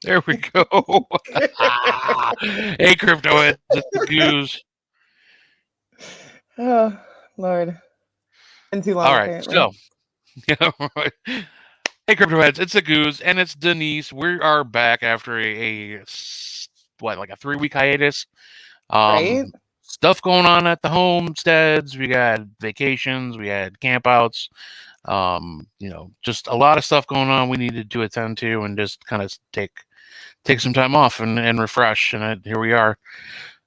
There we go. Hey, cryptoheads, it's the goose. Oh, Lord. Been too All long, right, apparently. so hey, cryptoheads, it's the goose and it's Denise. We are back after what, like a 3 week hiatus. Right? Stuff going on at the homesteads. We got vacations. We had campouts. Just a lot of stuff going on. We needed to attend to and just kind of take some time off and refresh. And here we are.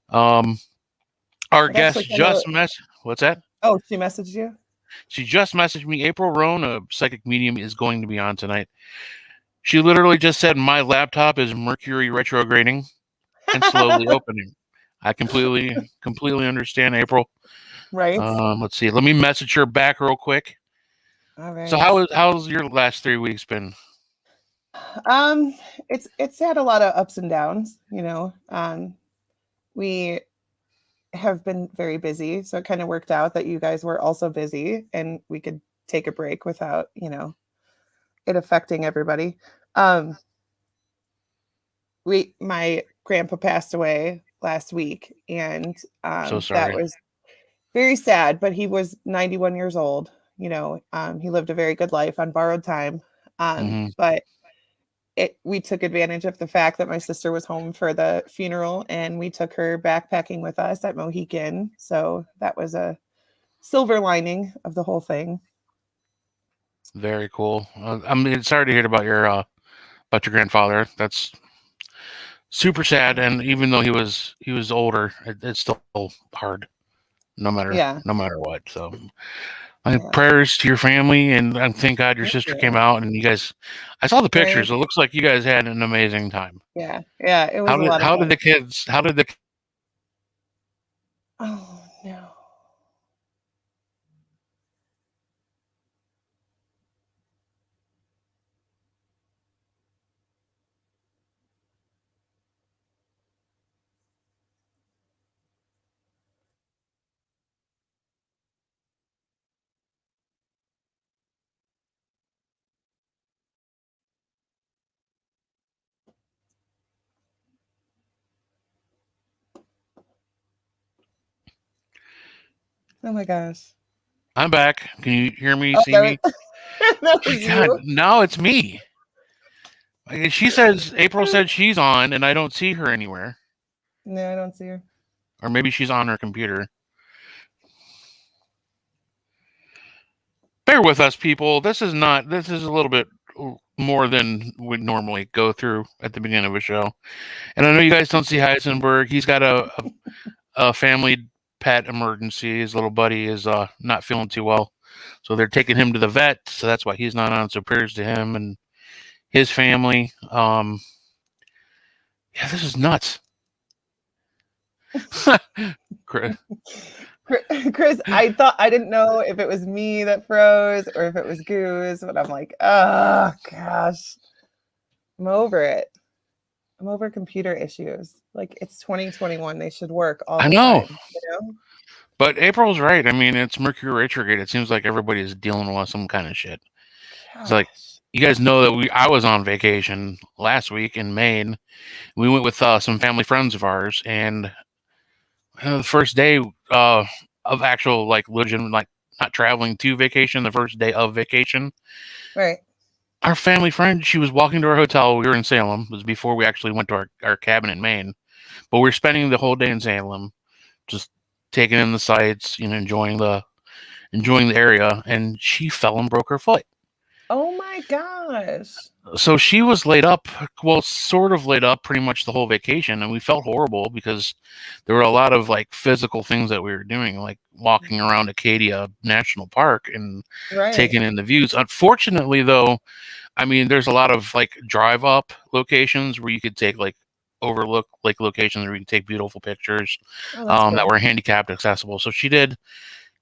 Um, our It actually guest kind of. just what's that? Oh, she messaged you? She just messaged me. April Roane, a psychic medium, is going to be on tonight. She literally just said, "My laptop is Mercury retrograding and slowly opening." I completely understand, April. Right? Let's see. Let me message her back real quick. All So right. how's your last 3 weeks been? Um, it's had a lot of ups and downs, you know. We have been very busy, so it kind of worked out that you guys were also busy and we could take a break without, it affecting everybody. Um, we my grandpa passed away last week, and So that sorry. was very sad, but he was 91 years old. He lived a very good life on borrowed time. Hmm. But we took advantage of the fact that my sister was home for the funeral, and we took her backpacking with us at Mohican. So that was a silver lining of the whole thing. Very cool. Sorry to hear about your grandfather. That's super sad. And even though he was older, it's still hard, no Yeah. matter what. So my Yeah. prayers to your family, and thank God your Thank sister came you. out and you guys. I saw the Right. pictures. It looks like you guys had an amazing time. Yeah. Yeah. It How was a did lot of how did fun. the kids? How did the Oh, no. Oh my gosh. I'm back. Can you hear me? Oh, See me? that My was God, you. now it's me. She says April said she's on, and I don't see her anywhere. No, I don't see her. Or maybe she's on her computer. Bear with us, people. This is not. This is a little bit more than we normally go through at the beginning of a show. And I know you guys don't see Heisenberg. He's got a family pet emergency. His little buddy is not feeling too well, so they're taking him to the vet. So that's why he's not on. So prayers to him and his family. Yeah, this is nuts. Chris, I didn't know if it was me that froze or if it was Goose, but I'm like, oh gosh, I'm over it. I'm over computer issues. Like it's 2021, they should work all I the know, time, you know? but April's right. I mean, it's Mercury retrograde. It seems like everybody's dealing with some kind of shit. It's like Gosh. you guys know that I was on vacation last week in Maine. We went with some family friends of ours, and the first day of actual like legitimate like not traveling to vacation, the first day of vacation, Right. our family friend, she was walking to our hotel. We were in Salem. It was before we actually went to our cabin in Maine, but we were spending the whole day in Salem, just taking in the sights, enjoying the area, and she fell and broke her foot. Oh my gosh. So she was laid up, well, sort of laid up pretty much the whole vacation, and we felt horrible because there were a lot of like physical things that we were doing, like walking around Acadia National Park and Right. taking in the views. Unfortunately, though, I mean, there's a lot of like drive up locations where you could take like overlook like locations where you could take beautiful pictures Oh, that's that good. were handicapped accessible. So she did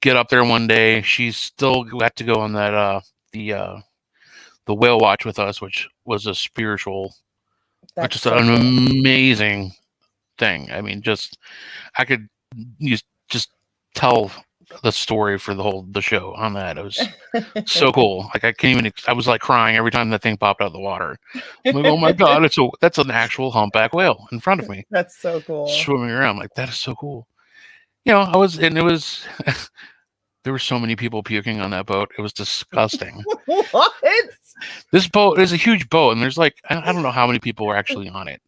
get up there one day. She still got to go on that the uh, the whale watch with us, which was a spiritual, That's just so an cool. amazing thing. I mean, just I could just tell. the story for the show on that. It was so cool. Like I can't even. I was like crying every time that thing popped out of the water. I'm like, oh my god, that's an actual humpback whale in front of me. That's so cool. Swimming around. Like, that is so cool. You know, it was. There were so many people puking on that boat. It was disgusting. What? This boat is a huge boat, and there's like I don't know how many people were actually on it,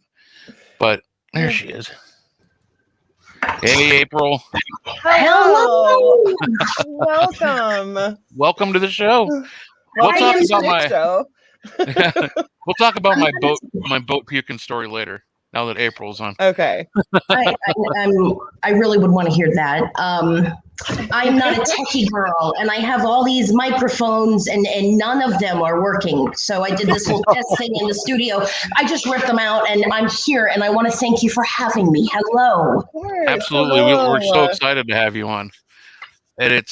but there she is. Hey, April. Hello. Welcome. Welcome to the show. We'll talk about my boat puking story later. Now that April's on. Okay. I really would want to hear that. I'm not a techie girl, and I have all these microphones, and none of them are working. So I did this whole test thing in the studio. I just ripped them out, and I'm here, and I want to thank you for having me. Hello. Absolutely. We're so excited to have you on. And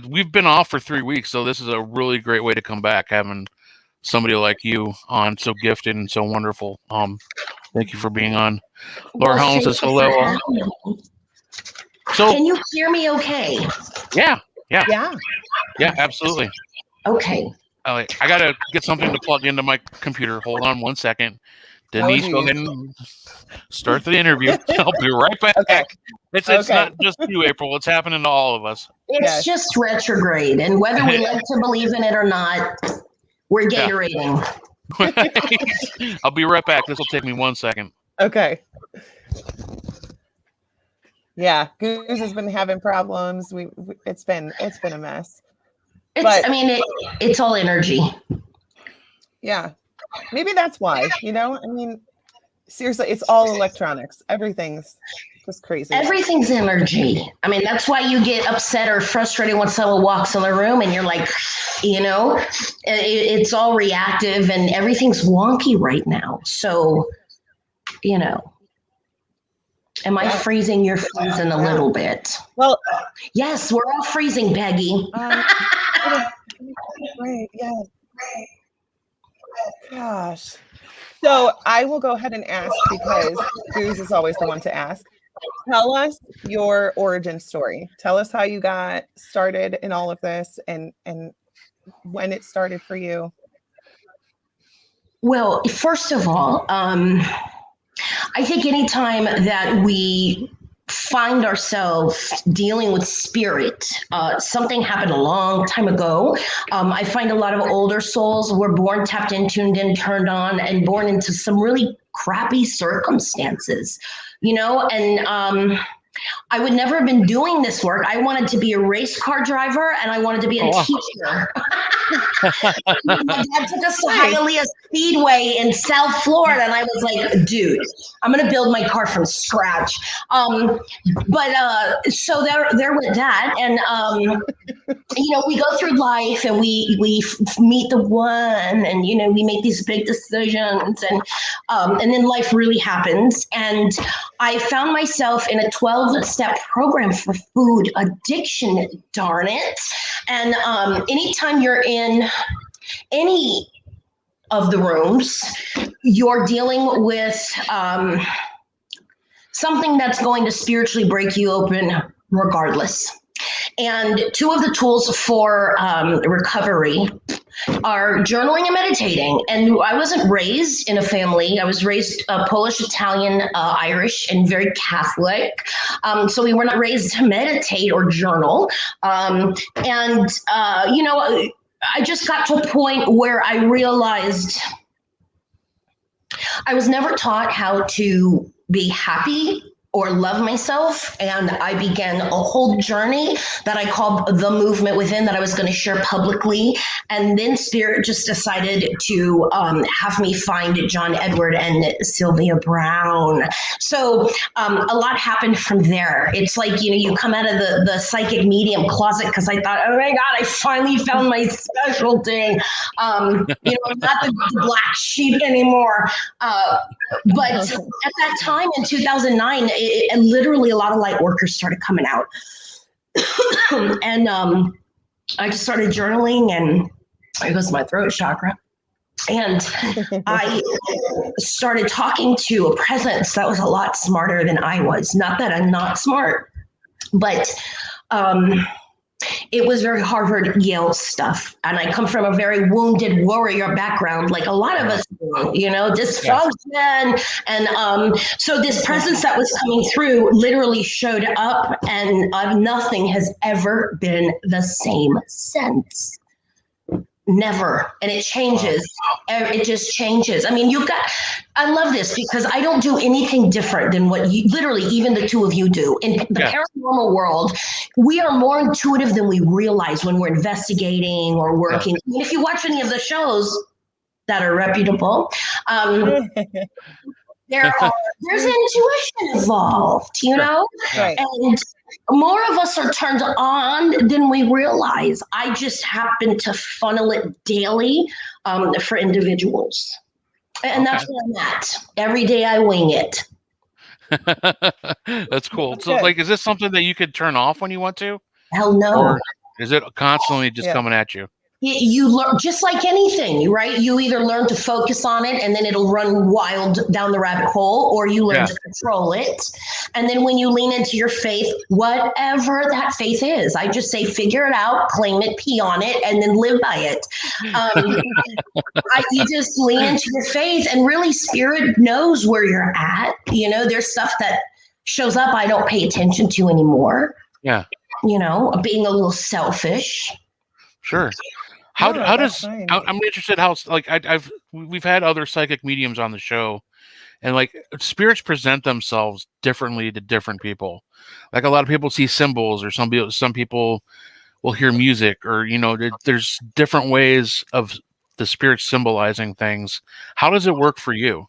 we've been off for 3 weeks, so this is a really great way to come back, having somebody like you on, so gifted and so wonderful. Thank you for being on. Laura Holmes says hello. So, can you hear me okay? Yeah, absolutely. Okay. I gotta get something to plug into my computer. Hold on 1 second. Denise, go ahead and start the interview. I'll be right back. Okay. It's not just you, April. It's happening to all of us. It's just retrograde, and whether we like to believe in it or not, we're Gatorading. I'll be right back. This will take me 1 second. Okay. Yeah, Goose has been having problems. It's been a mess. It's all energy. Yeah, maybe that's why. You know, I mean, seriously, it's all electronics. Everything's just crazy. Everything's energy. I mean, that's why you get upset or frustrated when someone walks in the room, and you're like, you know, it's all reactive, and everything's wonky right now. So, you know. Am I freezing? You're freezing a little bit. Well, yes, we're all freezing, Peggy. Right. Yeah. Gosh. So I will go ahead and ask, because Goose is always the one to ask. Tell us your origin story. Tell us how you got started in all of this, and when it started for you. Well, first of all, I think anytime that we find ourselves dealing with spirit, something happened a long time ago. I find a lot of older souls were born tapped in, tuned in, turned on, and born into some really crappy circumstances, you know, and I would never have been doing this work. I wanted to be a race car driver, and I wanted to be a teacher. My dad took us to Hialeah Speedway in South Florida, and I was like, dude, I'm going to build my car from scratch. So there went that. And, you know, we go through life, and we meet the one, and, you know, we make these big decisions, and then life really happens. And I found myself in a 12-step program for food addiction, darn it. And anytime you're in any of the rooms, you're dealing with something that's going to spiritually break you open regardless. And two of the tools for recovery are journaling and meditating. And I wasn't raised in a family. I was raised Polish, Italian, Irish, and very Catholic. So we were not raised to meditate or journal. You know, I just got to a point where I realized I was never taught how to be happy or love myself. And I began a whole journey that I called The Movement Within, that I was going to share publicly. And then Spirit just decided to have me find John Edward and Sylvia Brown. So a lot happened from there. It's like, you know, you come out of the psychic medium closet, because I thought, oh my God, I finally found my specialty. You know, I'm not the black sheep anymore. But at that time in 2009, and literally a lot of light workers started coming out. And I just started journaling, and it was my throat chakra. And I started talking to a presence that was a lot smarter than I was. Not that I'm not smart, but It was very Harvard, Yale stuff. And I come from a very wounded warrior background, like a lot of us do, dysfunction. And so this presence that was coming through literally showed up, and nothing has ever been the same since. Never. And it changes. It just changes. I mean, I love this because I don't do anything different than what literally even the two of you do. In the paranormal world, we are more intuitive than we realize when we're investigating or working. I mean, if you watch any of the shows that are reputable, there's intuition involved, know? Right. And more of us are turned on than we realize. I just happen to funnel it daily for individuals. And that's where I'm at. Every day I wing it. That's cool. So, like, is this something that you could turn off when you want to? Hell no. Or is it constantly just coming at you? You learn, just like anything, right? You either learn to focus on it and then it'll run wild down the rabbit hole, or you learn to control it. And then when you lean into your faith, whatever that faith is, I just say, figure it out, claim it, pee on it, and then live by it. You just lean into your faith, and really spirit knows where you're at. There's stuff that shows up I don't pay attention to anymore. Yeah. Being a little selfish. Sure. How does I'm interested how, like, we've had other psychic mediums on the show, and like spirits present themselves differently to different people. Like a lot of people see symbols, or some people will hear music, or there's different ways of the spirits symbolizing things. How does it work for you?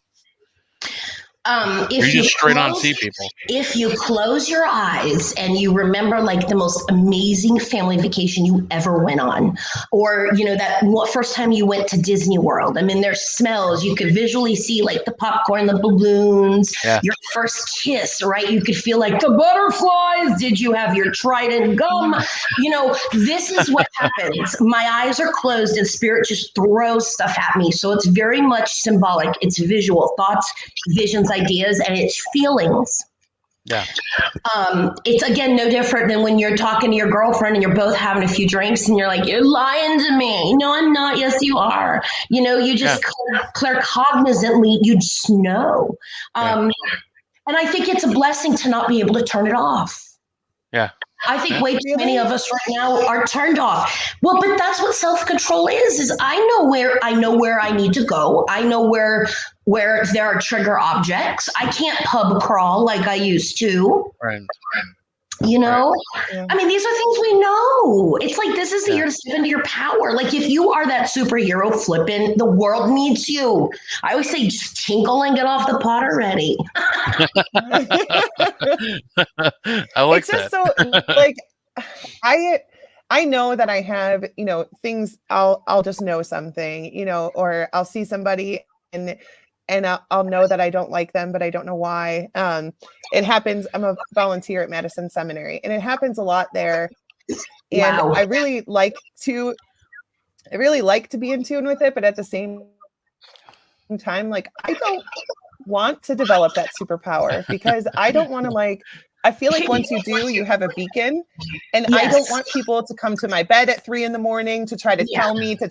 If you just straight on see people. If you close your eyes and you remember like the most amazing family vacation you ever went on, or that first time you went to Disney World, I mean, there's smells. You could visually see like the popcorn, the balloons, your first kiss, right? You could feel like the butterflies. Did you have your Trident gum? This is what happens. My eyes are closed and spirit just throws stuff at me. So it's very much symbolic. It's visual thoughts, visions, ideas, and it's feelings. Yeah. It's again no different than when you're talking to your girlfriend and you're both having a few drinks and you're like, you're lying to me. No, I'm not. Yes, you are. You just claircognizantly, you just know. And I think it's a blessing to not be able to turn it off. Yeah. I think way too many of us right now are turned off. Well, but that's what self-control is I know where I need to go. I know where there are trigger objects. I can't pub crawl like I used to. Right. I mean, these are things we know. It's like, this is the year to step into your power. Like, if you are that superhero flipping, the world needs you. I always say, just tinkle and get off the pot already. I like it's just so like I know that I have, things I'll just know something, or I'll see somebody and I'll know that I don't like them, but I don't know why. It happens. I'm a volunteer at Madison Seminary, and it happens a lot there. And I really like to be in tune with it, but at the same time, like, I don't want to develop that superpower, because I don't want to I feel like once you do, you have a beacon, and I don't want people to come to my bed at 3 a.m. to try to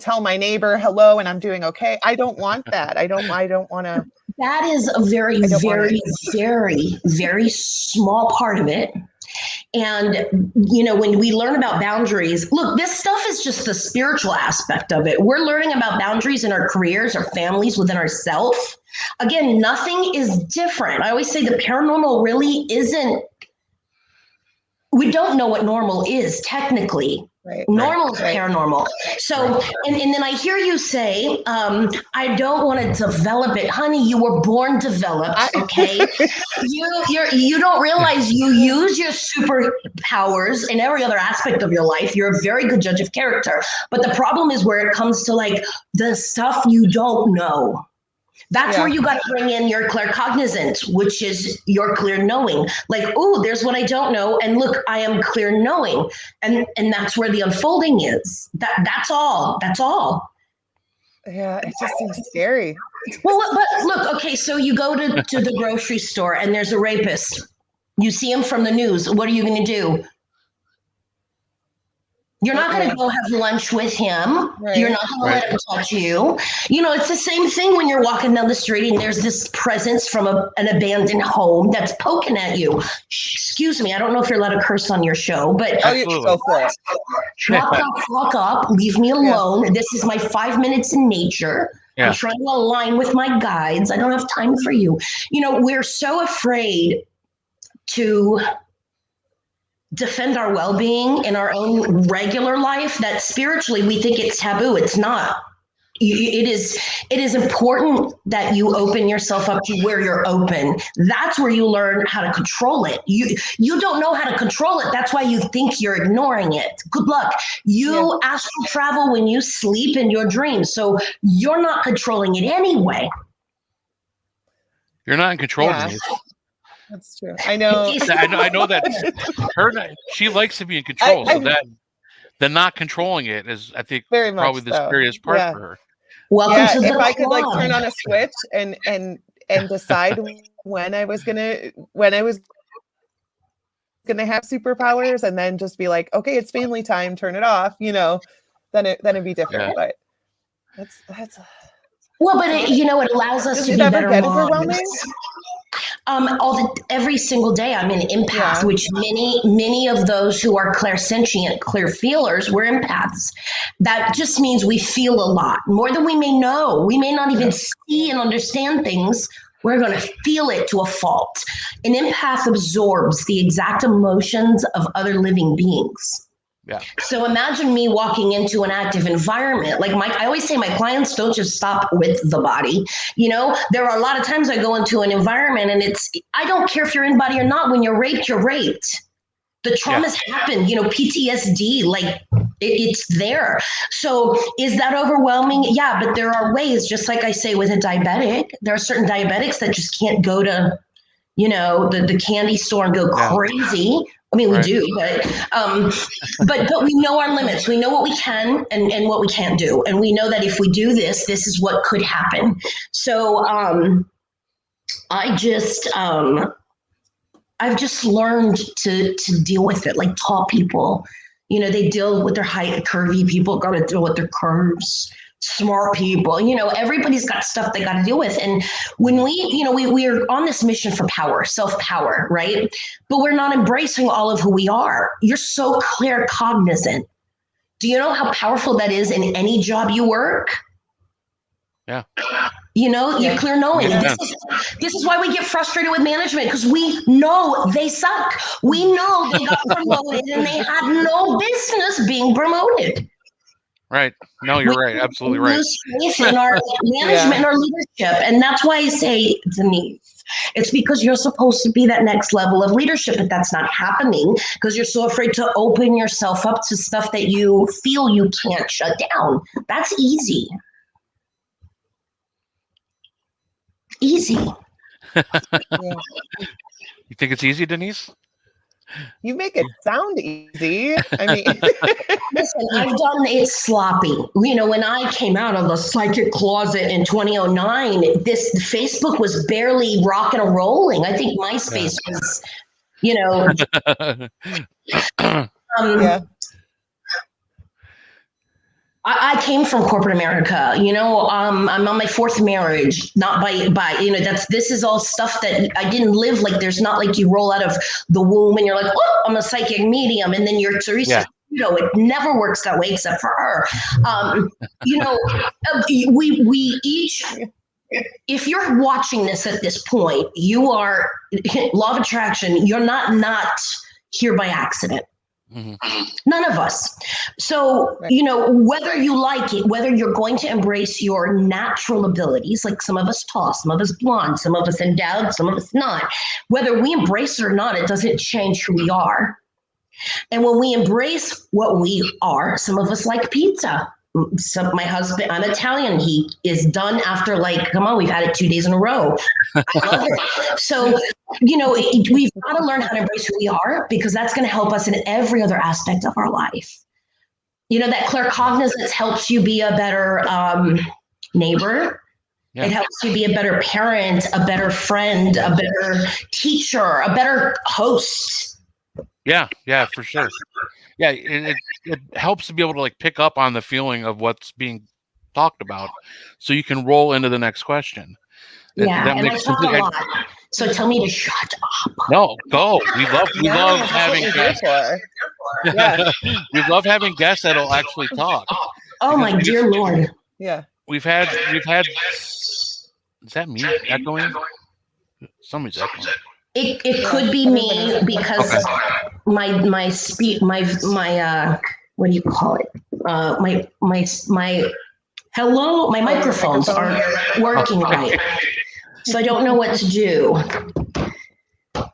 tell my neighbor hello and I'm doing okay. I don't want that. I don't want to. That is a very, very, very, very small part of it. And, when we learn about boundaries, look, this stuff is just the spiritual aspect of it. We're learning about boundaries in our careers, our families, within ourselves. Again, nothing is different. I always say the paranormal really isn't. We don't know what normal is technically. Right. Normal is paranormal. So, and then I hear you say, I don't want to develop it. Honey, you were born developed, okay? You don't realize you use your superpowers in every other aspect of your life. You're a very good judge of character. But the problem is where it comes to like the stuff you don't know. That's where you got to bring in your claircognizance, which is your clear knowing. Like, oh, there's what I don't know. And look, I am clear knowing. And that's where the unfolding is. That's all. That's all. Yeah, it just seems scary. Well, but look, okay, so you go to the grocery store and there's a rapist. You see him from the news. What are you going to do? You're not going to go have lunch with him. Right. You're not going to let him touch you. You know, it's the same thing when you're walking down the street and there's this presence from an abandoned home that's poking at you. Excuse me, I don't know if you're allowed to curse on your show, but go for it. Shut the fuck up. Leave me alone. Yeah. This is my 5 minutes in nature. Yeah. I'm trying to align with my guides. I don't have time for you. You know, we're so afraid to defend our well-being in our own regular life that spiritually we think it's taboo. It's not. It is important that you open yourself up to where you're open. That's where you learn how to control it. You don't know how to control it. That's why you think you're ignoring it. Good luck. You astral travel when you sleep in your dreams. So you're not controlling it anyway. You're not in control of it. That's true. I know. I know that she likes to be in control. So that the not controlling it is, I think, very probably much the scariest part for her. Welcome to if I could like turn on a switch and decide when I was gonna have superpowers, and then just be like, okay, it's family time, turn it off. You know, then it'd be different. Yeah. But that's. Well, but it allows us to be better moms. Every single day I'm an empath, which many of those who are clairsentient, clear feelers, we're empaths. That just means we feel a lot more than we may know. We may not even see and understand things. We're going to feel it to a fault. An empath absorbs the exact emotions of other living beings. Yeah. So imagine me walking into an active environment. Like I always say, my clients don't just stop with the body. You know, there are a lot of times I go into an environment and I don't care if you're in body or not. When you're raped, you're raped. The trauma's happened, you know, PTSD, like it's there. So is that overwhelming? Yeah, but there are ways, just like I say with a diabetic, there are certain diabetics that just can't go to, you know, the candy store and go crazy. I mean, we do, but we know our limits. We know what we can and what we can't do. And we know that if we do this is what could happen. So I've just learned to deal with it. Like tall people, you know, they deal with their height. Curvy people got to deal with their curves. Smart people, you know, everybody's got stuff they got to deal with. And when we are on this mission for power, self-power, right? But we're not embracing all of who we are. You're so clear cognizant. Do you know how powerful that is in any job you work? Yeah. You know, you're clear knowing. Yeah. This is why we get frustrated with management, because we know they suck. We know they got promoted and they had no business being promoted. Right. No, you're right. Absolutely right. Faith in our management and our leadership. And that's why I say, Denise, it's because you're supposed to be that next level of leadership, but that's not happening because you're so afraid to open yourself up to stuff that you feel you can't shut down. That's easy. Easy. You think it's easy, Denise? You make it sound easy. I mean, listen, I've done it sloppy. You know, when I came out of the psychic closet in 2009, Facebook was barely rocking and rolling. I think MySpace was, you know. I came from corporate America, you know, I'm on my fourth marriage, not by, you know, this is all stuff that I didn't live. Like, there's not like you roll out of the womb and you're like, oh, I'm a psychic medium. And then you're Teresa, you know, it never works that way except for her. You know, we each, if you're watching this at this point, you are law of attraction. You're not here by accident. Mm-hmm. None of us. So, you know, whether you like it, whether you're going to embrace your natural abilities, like some of us tall, some of us blonde, some of us endowed, some of us not, whether we embrace it or not, it doesn't change who we are. And when we embrace what we are, some of us like pizza. My husband, I'm Italian. He is done after come on, we've had it 2 days in a row. I love it. So, you know, we've got to learn how to embrace who we are, because that's going to help us in every other aspect of our life. You know, that claircognizance helps you be a better neighbor. Yeah. It helps you be a better parent, a better friend, a better teacher, a better host. Yeah, for sure. yeah, it helps to be able to like pick up on the feeling of what's being talked about, so you can roll into the next question. Yeah, That and I makes talk a complete. lot. So tell me to shut up. No, go. We love No, that's what having you're here guests. for. Yeah, We love having guests that'll actually talk, Oh because my dear Lord. yeah. we've had. Is that me echoing? Somebody's echoing. It Yeah, could be everybody's me echoing. because Okay. my what do you call it? My hello, my Oh, your microphones microphone? aren't working Okay. right. So I don't know what to do.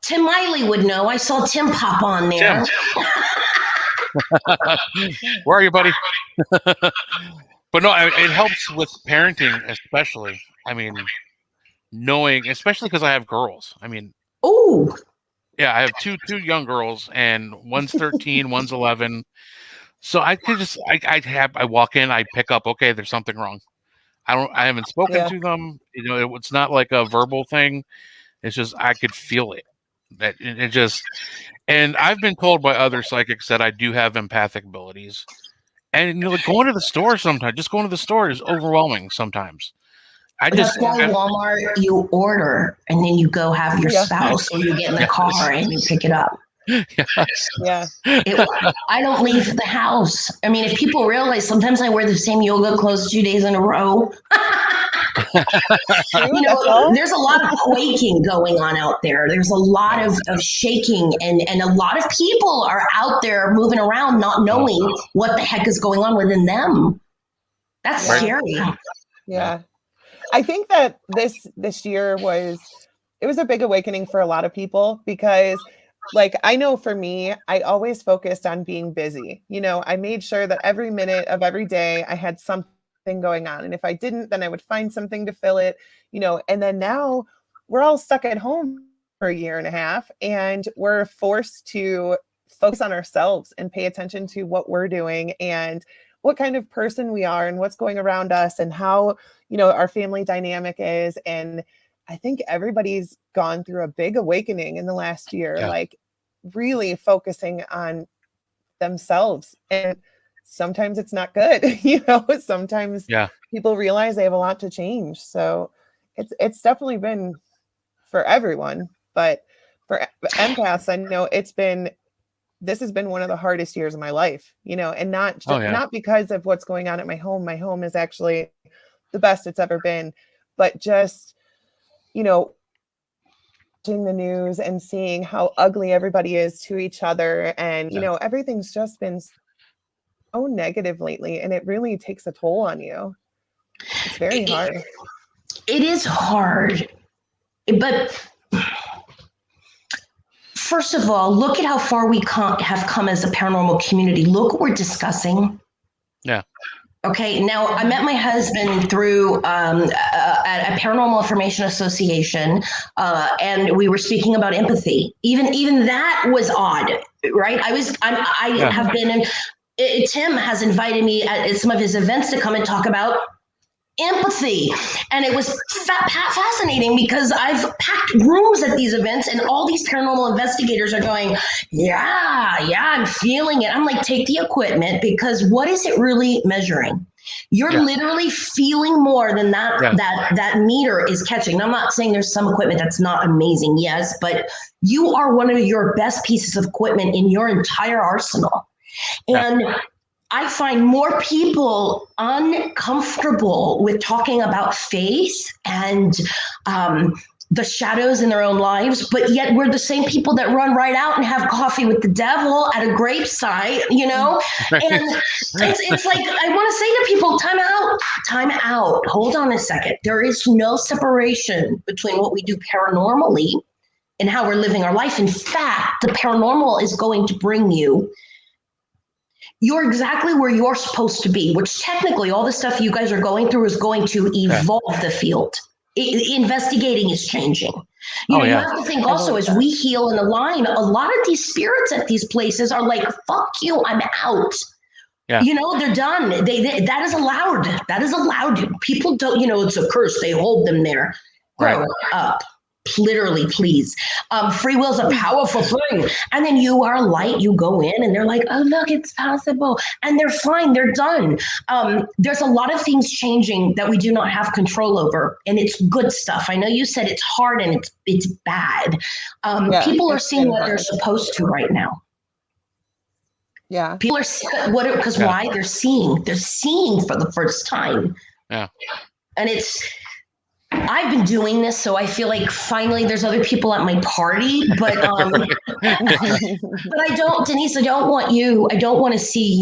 Tim Miley would know. I saw Tim pop on there. Where are you, buddy? But no, it helps with parenting, especially. I mean, knowing, especially because I have girls. I mean, Oh, yeah, I have two young girls, and one's 13, one's 11. So I could just, I walk in, I pick up, okay, there's something wrong. I haven't spoken Yeah. to them. You know, it's not like a verbal thing. It's just I could feel it. That it just, and I've been told by other psychics that I do have empathic abilities. And you know, like going to the store sometimes, just going to the store is overwhelming sometimes. I that's just, Yeah. why Walmart, you order and then you go have your Yeah. spouse, or you get in the car and you pick it up. yes. Yeah. I don't leave the house. I mean, if people realize sometimes I wear the same yoga clothes 2 days in a row, True. That's all. there's a lot of quaking going on out there. There's a lot of shaking, and a lot of people are out there moving around not knowing what the heck is going on within them. That's Yeah. scary. Yeah. I think that this year was a big awakening for a lot of people, because like I know for me, I always focused on being busy. You know, I made sure that every minute of every day I had something going on. And if I didn't, then I would find something to fill it, you know, and then now we're all stuck at home for a year and a half, and we're forced to focus on ourselves and pay attention to what we're doing and what kind of person we are and what's going around us and how, you know, our family dynamic is. And I think everybody's gone through a big awakening in the last year, like really focusing on themselves. And sometimes it's not good, you know, sometimes people realize they have a lot to change. So it's definitely been for everyone, but for empaths, I know this has been one of the hardest years of my life, you know, and not because of what's going on at my home. My home is actually the best it's ever been, but just, you know, watching the news and seeing how ugly everybody is to each other. And, you know, everything's just been so negative lately, and it really takes a toll on you. It's very hard. It is hard, but first of all, look at how far we have come as a paranormal community. Look what we're discussing. Yeah. Okay, now I met my husband through a Paranormal Information Association, and we were speaking about empathy. Even that was odd, right? I have been in. Tim has invited me at some of his events to come and talk about empathy, and it was fascinating because I've packed rooms at these events, and all these paranormal investigators are going, yeah, I'm feeling it. I'm like, take the equipment, because what is it really measuring? You're literally feeling more than that meter is catching. And I'm not saying there's some equipment that's not amazing, yes, but you are one of your best pieces of equipment in your entire arsenal. And I find more people uncomfortable with talking about faith and the shadows in their own lives, but yet we're the same people that run right out and have coffee with the devil at a gravesite, you know? And it's like, I want to say to people, time out. Hold on a second. There is no separation between what we do paranormally and how we're living our life. In fact, the paranormal is going to bring you're exactly where you're supposed to be, which technically all the stuff you guys are going through is going to evolve the field. Investigating is changing. You have to think also, as we heal and align, a lot of these spirits at these places are like, fuck you, I'm out. Yeah. You know, they're done. That is allowed. That is allowed. People don't, it's a curse. They hold them there. Grow up. literally, please. Free will is a powerful thing. And then you are light, you go in and they're like, oh, look, it's possible. And they're fine, they're done. There's a lot of things changing that we do not have control over. And it's good stuff. I know you said it's hard and it's bad. People are seeing what they're supposed to right now. Yeah. People are because why? They're seeing for the first time. Yeah. And I've been doing this, so I feel like finally there's other people at my party, but but I don't, Denise, I don't want to see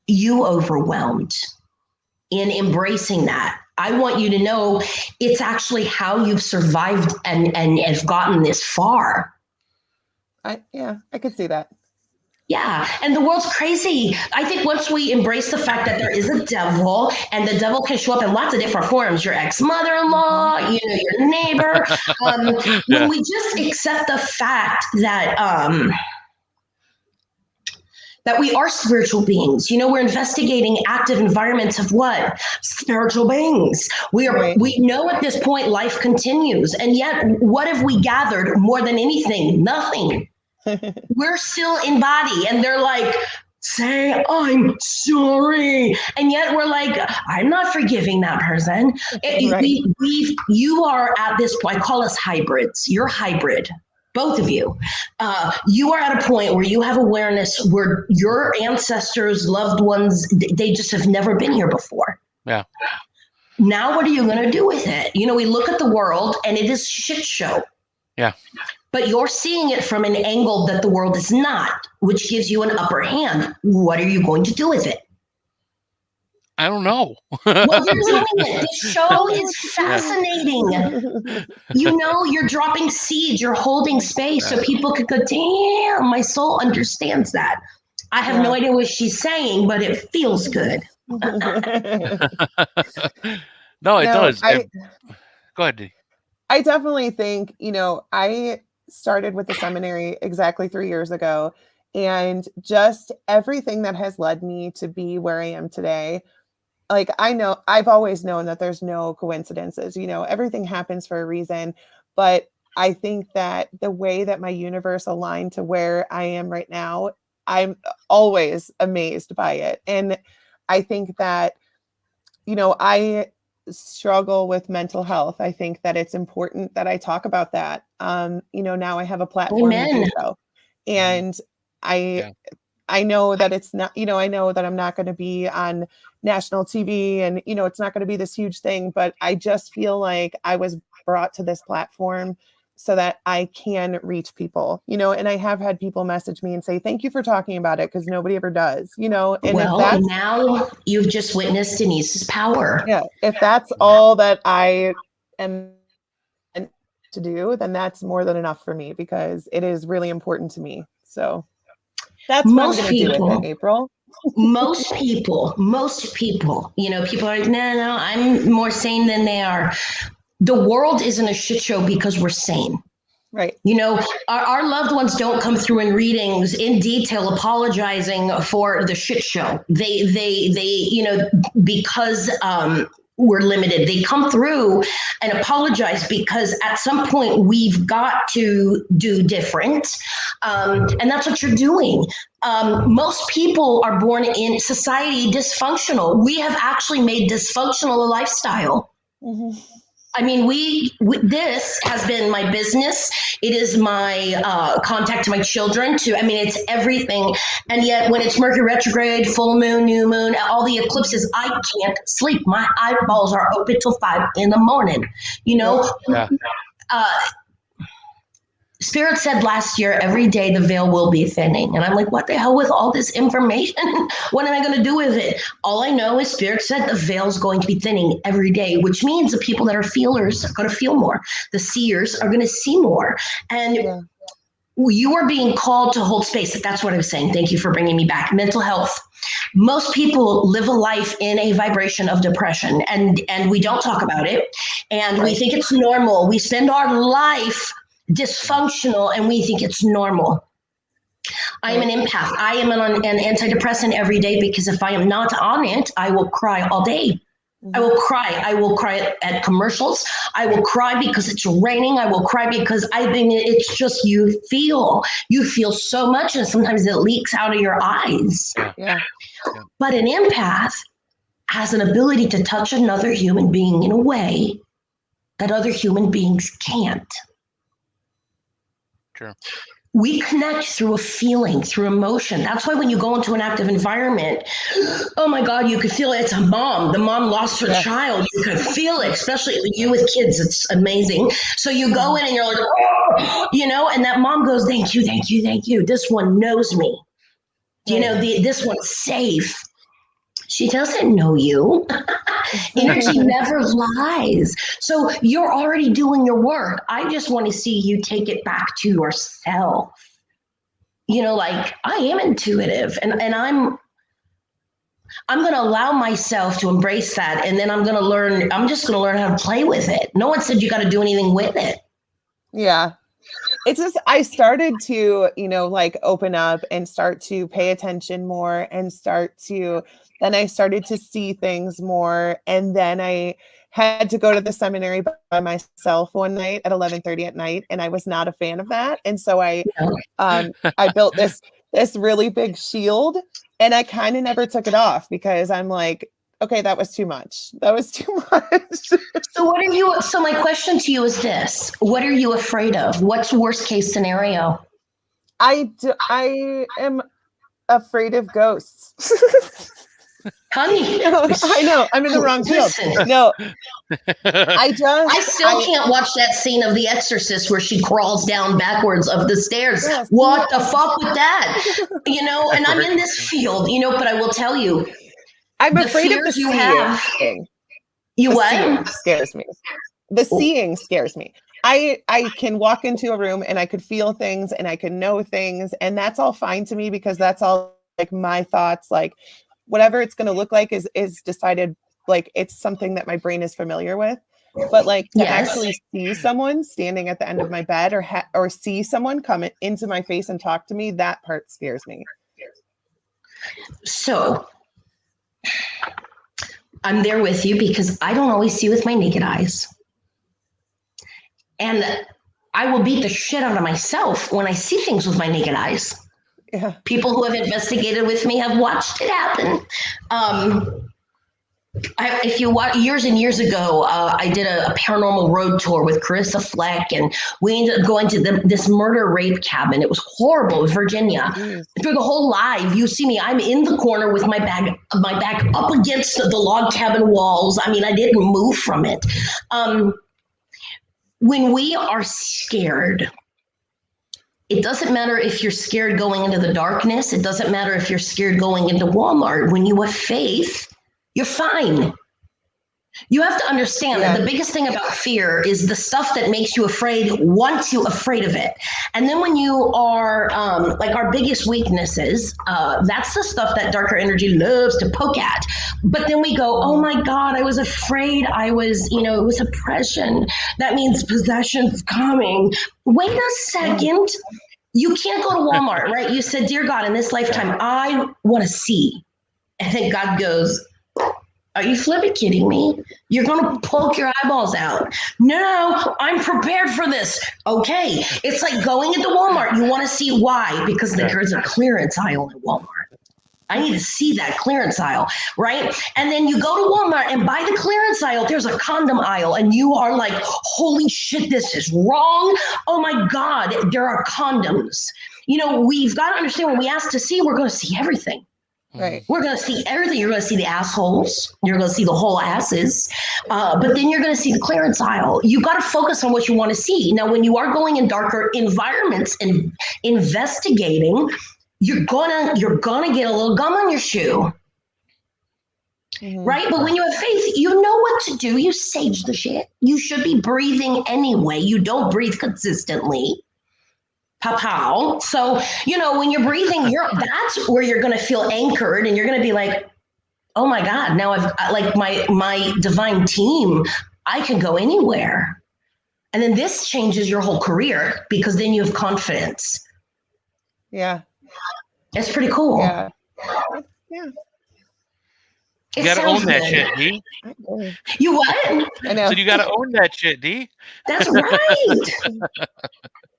you overwhelmed in embracing that. I want you to know it's actually how you've survived and have gotten this far. I could see that. Yeah. And the world's crazy. I think once we embrace the fact that there is a devil and the devil can show up in lots of different forms, your ex-mother-in-law, your neighbor, when we just accept the fact that that we are spiritual beings, we're investigating active environments of what? Spiritual beings. We know at this point life continues. And yet what have we gathered more than anything? Nothing. We're still in body, and they're like, say I'm sorry, and yet we're like, I'm not forgiving that person. You are at this point. I call us hybrids. You're hybrid, both of you. You are at a point where you have awareness where your ancestors, loved ones, they just have never been here before. Yeah. Now what are you going to do with it? We look at the world and it is shit show. Yeah. But you're seeing it from an angle that the world is not, which gives you an upper hand. What are you going to do with it? I don't know. Well, you're doing it. This show is fascinating. You're dropping seeds, you're holding space so people could go, damn, my soul understands that. I have no idea what she's saying, but it feels good. No, it does. Go ahead, Dee. I definitely think, I started with the seminary exactly 3 years ago, and just everything that has led me to be where I am today. Like, I've always known that there's no coincidences, everything happens for a reason. But I think that the way that my universe aligned to where I am right now, I'm always amazed by it. And I think that, I struggle with mental health. I think that it's important that I talk about that. Now I have a platform to do so. And I know that it's not, I know that I'm not going to be on national TV and, it's not going to be this huge thing, but I just feel like I was brought to this platform so that I can reach people, and I have had people message me and say, thank you for talking about it, because nobody ever does, and now you've just witnessed Denise's power. Yeah. If that's all that I am to do, then that's more than enough for me, because it is really important to me. So that's what I'm going to do with it, April. Most people, people are like, no, I'm more sane than they are. The world isn't a shit show because we're sane. Right. Our loved ones don't come through in readings in detail apologizing for the shit show. They because we're limited, they come through and apologize because at some point we've got to do different. And that's what you're doing. Most people are born in society dysfunctional. We have actually made dysfunctional a lifestyle. Mm-hmm. I mean, this has been my business. It is my contact to my children too. I mean, it's everything. And yet when it's Mercury retrograde, full moon, new moon, all the eclipses, I can't sleep. My eyeballs are open till 5 a.m. Yeah. Spirit said last year, every day the veil will be thinning. And I'm like, what the hell with all this information? What am I going to do with it? All I know is Spirit said the veil's going to be thinning every day, which means the people that are feelers are going to feel more. The seers are going to see more. And you are being called to hold space. That's what I was saying. Thank you for bringing me back. Mental health. Most people live a life in a vibration of depression, and we don't talk about it. And we think it's normal. We spend our life dysfunctional and we think it's normal. I am an empath. I am an antidepressant every day because if I am not on it, I will cry all day. I will cry. I will cry at commercials. I will cry because it's raining. I will cry because I think it's just you feel so much, and sometimes it leaks out of your eyes. Yeah. But an empath has an ability to touch another human being in a way that other human beings can't. Sure. We connect through a feeling, through emotion. That's why when you go into an active environment, oh my God, you could feel it. It's a mom. The mom lost her child. You could feel it, especially you with kids. It's amazing. So you go in and you're like, oh, and that mom goes, thank you, thank you, thank you. This one knows me. This one's safe. She doesn't know you. Energy never lies. So you're already doing your work. I just want to see you take it back to yourself. Like I am intuitive and I'm going to allow myself to embrace that. And then I'm just going to learn how to play with it. No one said you got to do anything with it. Yeah. It's just, I started to, like open up and start to pay attention more and then I started to see things more. And then I had to go to the seminary by myself one night at 11:30 at night. And I was not a fan of that. And so I built this really big shield and I kind of never took it off because I'm like, okay, that was too much. That was too much. So my question to you is this: what are you afraid of? What's worst case scenario? I am afraid of ghosts. Honey, I know I'm in the wrong field. No, I still can't watch that scene of The Exorcist where she crawls down backwards of the stairs. Yes, what the fuck with that? And I'm in this field, but I will tell you, I'm afraid of the seeing. You the what? Seeing scares me. The seeing scares me. I can walk into a room and I could feel things and I can know things, and that's all fine to me because that's all like my thoughts. Like whatever it's going to look like is decided. Like it's something that my brain is familiar with. But like to actually see someone standing at the end of my bed or see someone come into my face and talk to me, that part scares me. So I'm there with you because I don't always see with my naked eyes. And I will beat the shit out of myself when I see things with my naked eyes. Yeah. People who have investigated with me have watched it happen. If you watch, years and years ago, I did a paranormal road tour with Carissa Fleck, and we ended up going to this murder rape cabin. It was horrible, Virginia. Through the whole live, you see me. I'm in the corner with my back up against the log cabin walls. I mean, I didn't move from it. When we are scared, it doesn't matter if you're scared going into the darkness. It doesn't matter if you're scared going into Walmart. When you have faith, you're fine. You have to understand that the biggest thing about fear is the stuff that makes you afraid once you're afraid of it. And then when you are like our biggest weaknesses, that's the stuff that darker energy loves to poke at. But then we go, oh my God, I was afraid. I was, it was oppression. That means possession's coming. Wait a second. You can't go to Walmart, right? You said, dear God, in this lifetime, I want to see. And then God goes, are you flipping kidding me? You're going to poke your eyeballs out. No, I'm prepared for this. Okay. It's like going into Walmart. You want to see why? Because there's a clearance aisle at Walmart. I need to see that clearance aisle, right? And then you go to Walmart and by the clearance aisle, there's a condom aisle and you are like, holy shit, this is wrong. Oh my God, there are condoms. We've got to understand when we ask to see, we're going to see everything. Right. We're going to see everything. You're going to see the assholes. You're going to see the whole asses. But then you're going to see the clearance aisle. You got to focus on what you want to see. Now, when you are going in darker environments and investigating, you're gonna get a little gum on your shoe. Right? But when you have faith, you know what to do. You sage the shit. You should be breathing anyway. You don't breathe consistently. Pow. So, when you're breathing, that's where you're going to feel anchored and you're going to be like, oh my God, now I've like my divine team, I can go anywhere. And then this changes your whole career because then you have confidence. Yeah. It's pretty cool. Yeah. You It got to own sounds that good. shit, D. You what? I know. So you got to own that shit, D. That's right.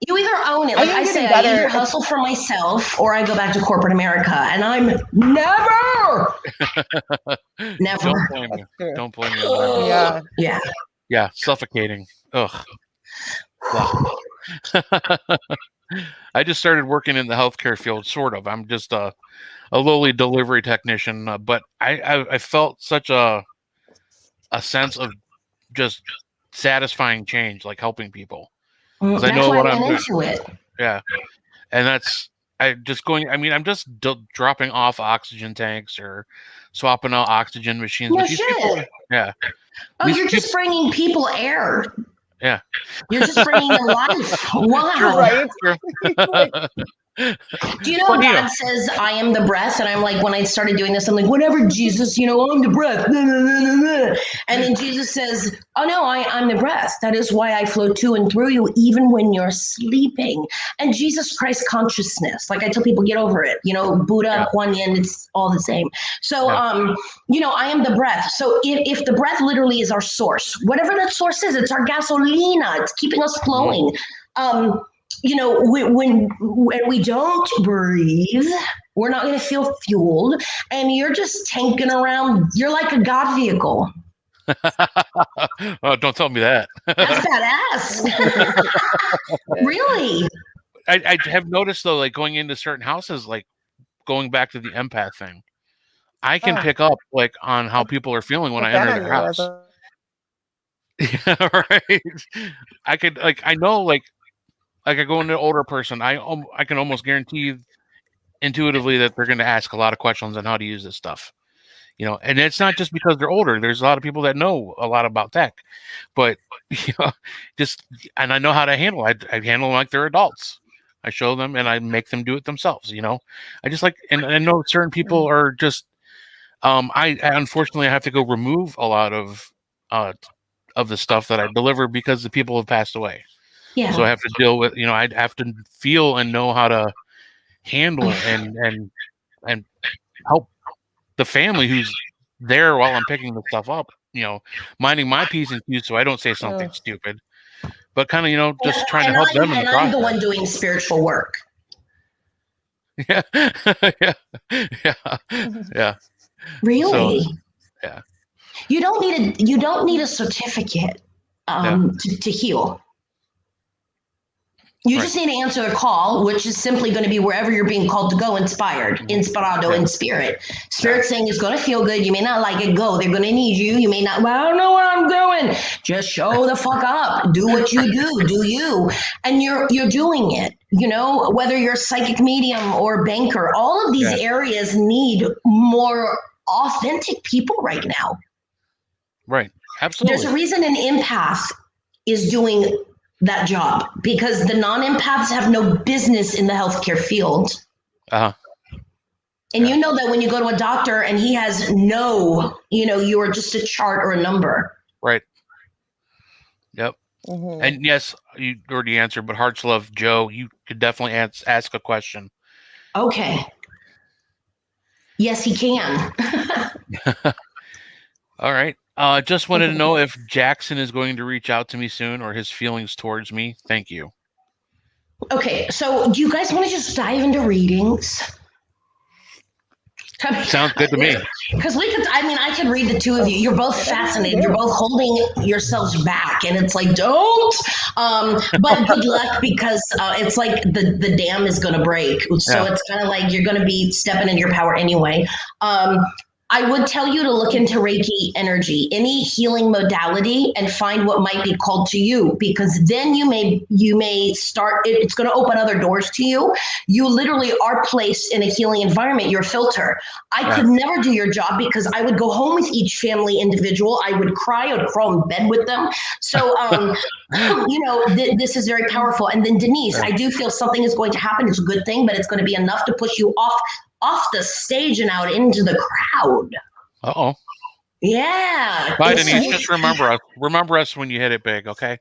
You either own it. I Like am I getting say, I better either at- hustle for myself or I go back to corporate America. And I'm never. Never. Don't blame you. That's true. Don't blame you. Never. Yeah. Yeah. Yeah, suffocating. Ugh. Blah. I just started working in the healthcare field, sort of. I'm just a lowly delivery technician, but I felt such a sense of just satisfying change, like helping people. That's I know why what I I'm went doing. into it. Yeah, and that's I'm just dropping off oxygen tanks or swapping out oxygen machines. No But these people, shit. yeah, Oh, these you're just bringing people air. yeah, You're just bringing them life. Wow. True. Right. Like, Do you know But, God says, I am the breath? And I'm like, when I started doing this, I'm like, whatever, Jesus, I'm the breath. And then Jesus says, oh, no, I'm the breath. That is why I flow to and through you, even when you're sleeping. And Jesus Christ consciousness, like I tell people, get over it. Buddha, Yeah. Kuan Yin, it's all the same. So, Yeah. I am the breath. So if the breath literally is our source, whatever that source is, it's our gasolina. It's keeping us flowing. When we don't breathe, we're not going to feel fueled, and you're just tanking around. You're like a God vehicle. Oh, don't tell me that. That's badass. Really? I have noticed though, like going into certain houses, like going back to the empath thing, I can pick up like on how people are feeling when I enter their house. Yeah, right. I could I know like I go into an older person, I can almost guarantee intuitively that they're going to ask a lot of questions on how to use this stuff. And it's not just because they're older. There's a lot of people that know a lot about tech, but and I know how to handle it. I handle them like they're adults. I show them and I make them do it themselves. I just and I know certain people are just. I unfortunately have to go remove a lot of the stuff that I deliver because the people have passed away. Yeah. So I have to deal with. I'd have to feel and know how to handle and help the family who's there while I'm picking the stuff up, minding my P's and Q's so I don't say something stupid, but kind of, just trying to help them in the process. I'm the one doing spiritual work. Yeah. Yeah. Really? So, yeah. You don't need a certificate to heal. You just need to answer the call, which is simply going to be wherever you're being called to go, inspired, inspirado, in spirit. Spirit saying it's going to feel good. You may not like it. Go. They're going to need you. You may not. Well, I don't know what I'm doing. Just show the fuck up. Do what you do. Do you? And you're doing it. Whether you're a psychic medium or banker, all of these areas need more authentic people right now. Right. Absolutely. There's a reason an empath is doing that job, because the non-empaths have no business in the healthcare field. And you know that when you go to a doctor and he has you are just a chart or a number. Right. Yep. Mm-hmm. And yes, you already answered, but Hearts Love Joe, you could definitely ask a question. Okay. Yes, he can. All right. Just wanted to know if Jackson is going to reach out to me soon or his feelings towards me. Thank you. Okay, so do you guys want to just dive into readings? Sounds good to me. Because I could read the two of you. You're both fascinated. You're both holding yourselves back. And it's like, don't. But good luck, because it's like the dam is going to break. So it's kind of like you're going to be stepping in your power anyway. I would tell you to look into Reiki energy, any healing modality, and find what might be called to you, because then you may start, it's going to open other doors to you. You literally are placed in a healing environment. You're a filter. I could never do your job, because I would go home with each family individual. I would cry. I would crawl in bed with them. So, this is very powerful. And then Denise, I do feel something is going to happen. It's a good thing, but it's going to be enough to push you off the stage and out into the crowd. Uh-oh. Yeah. Bye, Denise. Just remember us when you hit it big, okay?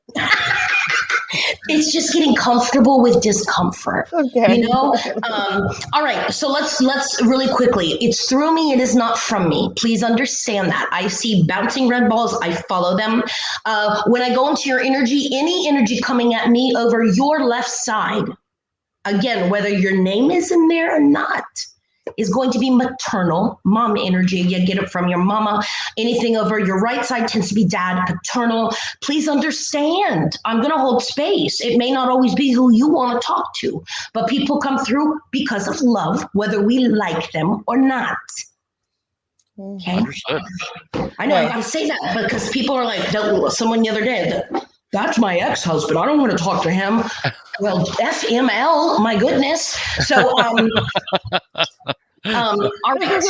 It's just getting comfortable with discomfort. Okay. All right, so let's really quickly. It's through me, it is not from me. Please understand that. I see bouncing red balls, I follow them. When I go into your energy, any energy coming at me over your left side, again, whether your name is in there or not, is going to be maternal, mom energy. You get it from your mama. Anything over your right side tends to be dad, paternal. Please understand, I'm going to hold space. It may not always be who you want to talk to, but people come through because of love, whether we like them or not. Okay. Understood. I know I got to say that because people are like, someone the other day, that's my ex-husband. I don't want to talk to him. Well, FML, my goodness. So, all right,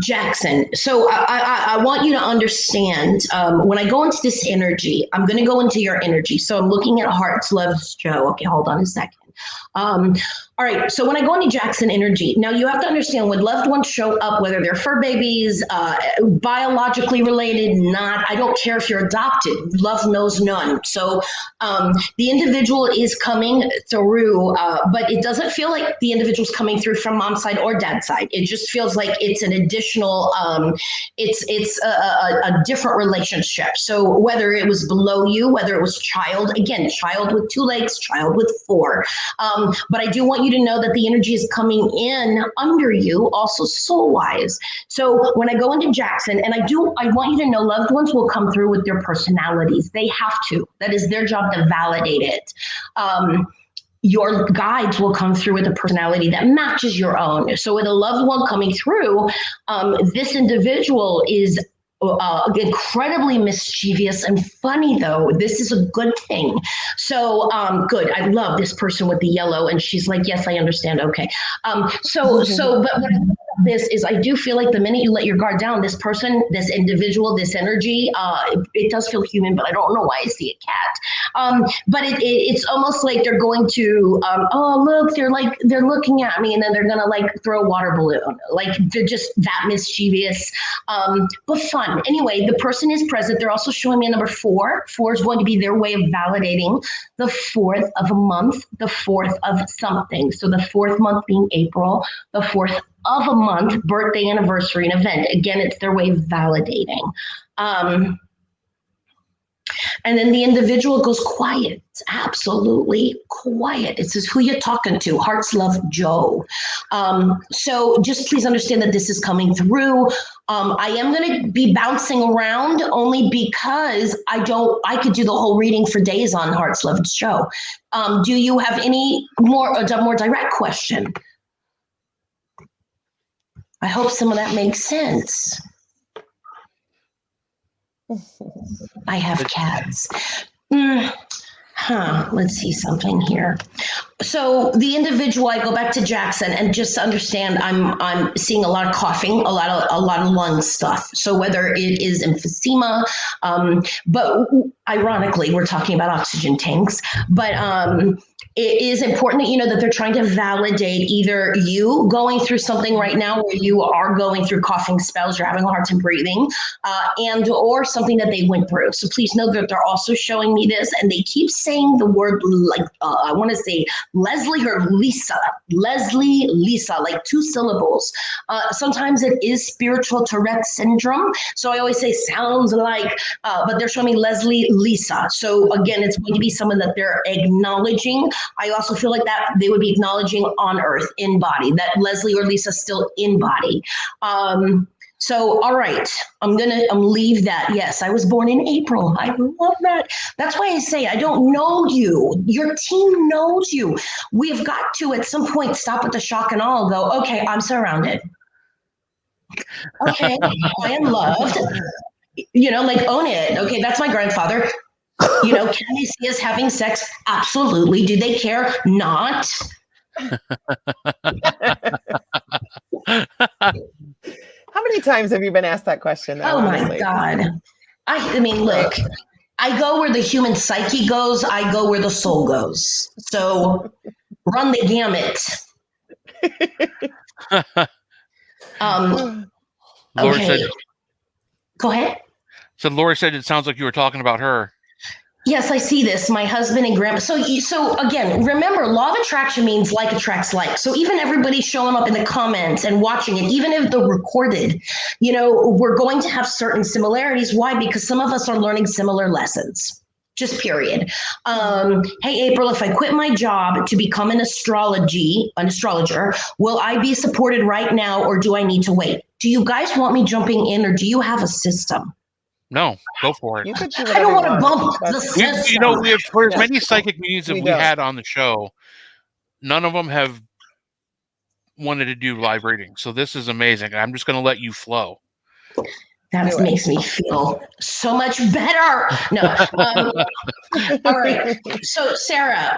Jackson. So I want you to understand when I go into this energy, I'm going to go into your energy. So I'm looking at Hearts, Loves, Joe. Okay, hold on a second. All right, so when I go into Jackson energy, now you have to understand when loved ones show up, whether they're fur babies, biologically related, not, I don't care if you're adopted, love knows none. So the individual is coming through, but it doesn't feel like the individual's coming through from mom's side or dad's side. It just feels like it's an additional, it's a different relationship. So whether it was below you, whether it was child, again, child with 2 legs, child with 4. But I do want you to know that the energy is coming in under you, also soul-wise. So when I go into Jackson, and I want you to know loved ones will come through with their personalities. They have to. That is their job to validate it. Your guides will come through with a personality that matches your own. So with a loved one coming through, this individual is incredibly mischievous and funny, though. This is a good thing. So good. I love this person with the yellow, and she's like, yes, I understand. Okay. But what I love about this is I do feel like the minute you let your guard down, this person, this individual, this energy, it does feel human, but I don't know why I see a cat. But it's almost like they're going to, oh, look, they're looking at me, and then they're going to like throw a water balloon. Like they're just that mischievous, but fun. Anyway, the person is present. They're also showing me a number 4. 4 is going to be their way of validating the 4th of a month, the 4th of something. So the 4th month being April, the 4th of a month, birthday, anniversary, an event. Again, it's their way of validating. And then the individual goes quiet, absolutely quiet. It says, who you're talking to, Hearts, Love, Joe. So just please understand that this is coming through. I am going to be bouncing around only because I could do the whole reading for days on Hearts, Love, Joe. Do you have any more direct question? I hope some of that makes sense. I have cats. Let's see something here. So the individual, I go back to Jackson, and just to understand, I'm seeing a lot of coughing, a lot of lung stuff. So whether it is emphysema, but ironically, we're talking about oxygen tanks, but it is important that you know that they're trying to validate either you going through something right now where you are going through coughing spells, you're having a hard time breathing, and or something that they went through. So please know that they're also showing me this, and they keep saying the word like I want to say Leslie or Lisa, like 2 syllables. Sometimes it is spiritual Tourette syndrome. So I always say sounds like, but they're showing me Leslie, Lisa. So again, it's going to be someone that they're acknowledging. I also feel like that they would be acknowledging on earth, in body, that Leslie or Lisa still in body. So, all right, I'm leave that. Yes, I was born in April. I love that. That's why I say I don't know you. Your team knows you. We've got to, at some point, stop with the shock and awe and go, okay, I'm surrounded. Okay, I am loved. Like own it. Okay, that's my grandfather. Can they see us having sex? Absolutely. Do they care? Not. How many times have you been asked that question? Oh my God. I mean, look, I go where the human psyche goes. I go where the soul goes. So run the gamut. Laura okay. said, go ahead. So Laura said, it sounds like you were talking about her. Yes, I see this. My husband and grandma. So again, remember, law of attraction means like attracts like. So even everybody showing up in the comments and watching it, even if they're recorded, we're going to have certain similarities. Why? Because some of us are learning similar lessons. Just period. Hey, April, if I quit my job to become an astrologer, will I be supported right now, or do I need to wait? Do you guys want me jumping in, or do you have a system? No, go for it. You could do I don't want to bump the That's- system. We have for as Yeah. many psychic mediums that We we don't. had on the show, none of them have wanted to do live readings. So this is amazing. I'm just going to let you flow. That Do it. makes me feel so much better. No. All right. So, Sarah,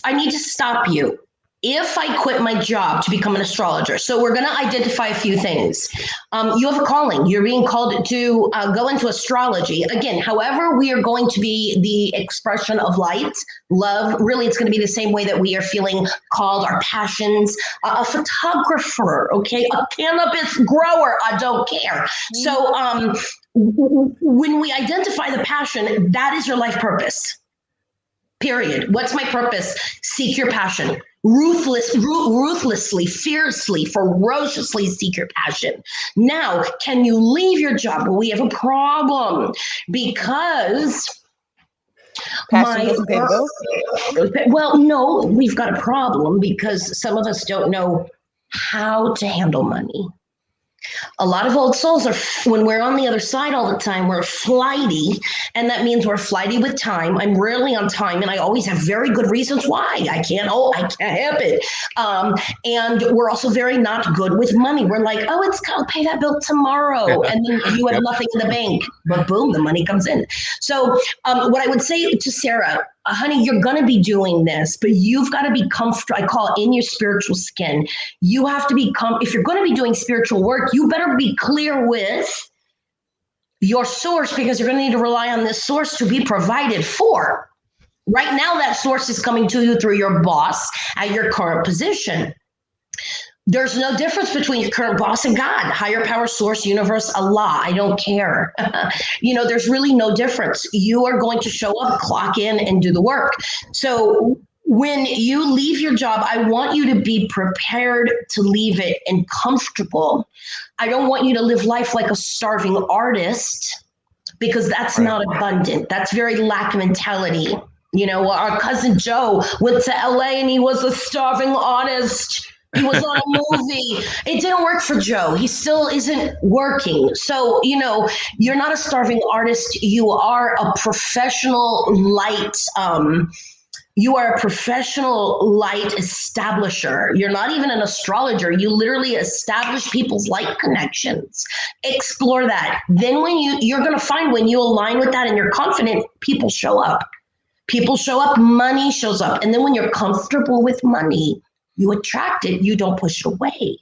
I need to stop you. If I quit my job to become an astrologer, so we're going to identify a few things. You have a calling. You're being called to go into astrology. Again, however, we are going to be the expression of light, love. Really, it's going to be the same way that we are feeling called, our passions. A photographer, okay? A cannabis grower, I don't care. So when we identify the passion, that is your life purpose. Period. What's my purpose? Seek your passion. Ruthlessly, fiercely, ferociously seek your passion. Now, can you leave your job? Well, we have a problem because Passion doesn't pay the bills? well, no, we've got a problem because some of us don't know how to handle money. A lot of old souls are, when we're on the other side all the time, we're flighty. And that means we're flighty with time. I'm rarely on time, and I always have very good reasons why. I can't help it. And we're also very not good with money. We're like, I'll pay that bill tomorrow. And then you have nothing in the bank, but boom, the money comes in. So what I would say to Sarah, honey, you're going to be doing this, but you've got to be comfortable. I call it in your spiritual skin. You have to be, if you're going to be doing spiritual work, you better be clear with your source, because you're going to need to rely on this source to be provided for. Right now, that source is coming to you through your boss at your current position. There's no difference between your current boss and God, higher power, source, universe, Allah. I don't care. There's really no difference. You are going to show up, clock in, and do the work. So when you leave your job, I want you to be prepared to leave it and comfortable. I don't want you to live life like a starving artist, because that's not abundant. That's very lack mentality. Our cousin Joe went to LA and he was a starving artist. He was on a movie. It didn't work for Joe. He still isn't working. So, you're not a starving artist. You are a professional light. You are a professional light establisher. You're not even an astrologer. You literally establish people's light connections. Explore that. Then you're going to find, when you align with that and you're confident, people show up. People show up, money shows up. And then when you're comfortable with money, you attract it, you don't push it away.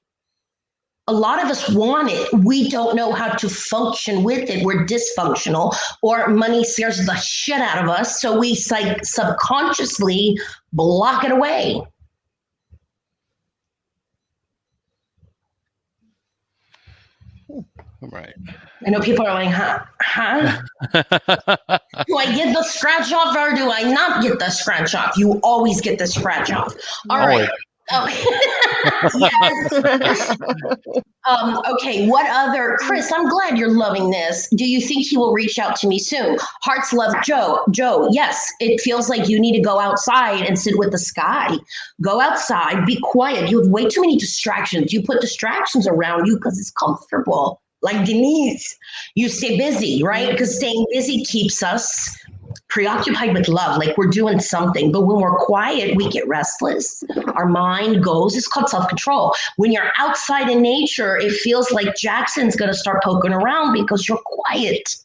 A lot of us want it. We don't know how to function with it. We're dysfunctional, or money scares the shit out of us. So we subconsciously block it away. Right. I know people are like, huh? Do I get the scratch off, or do I not get the scratch off? You always get the scratch off. All right. Yes. Okay, what other, Chris, I'm glad you're loving this. Do you think he will reach out to me soon? Hearts love Joe. Joe, yes, it feels like you need to go outside and sit with the sky. Go outside, be quiet. You have way too many distractions. You put distractions around you because it's comfortable. Like Denise, you stay busy, right? Because staying busy keeps us preoccupied with love, like we're doing something. But when we're quiet, we get restless. Our mind goes, it's called self-control. When you're outside in nature, it feels like Jackson's going to start poking around because you're quiet.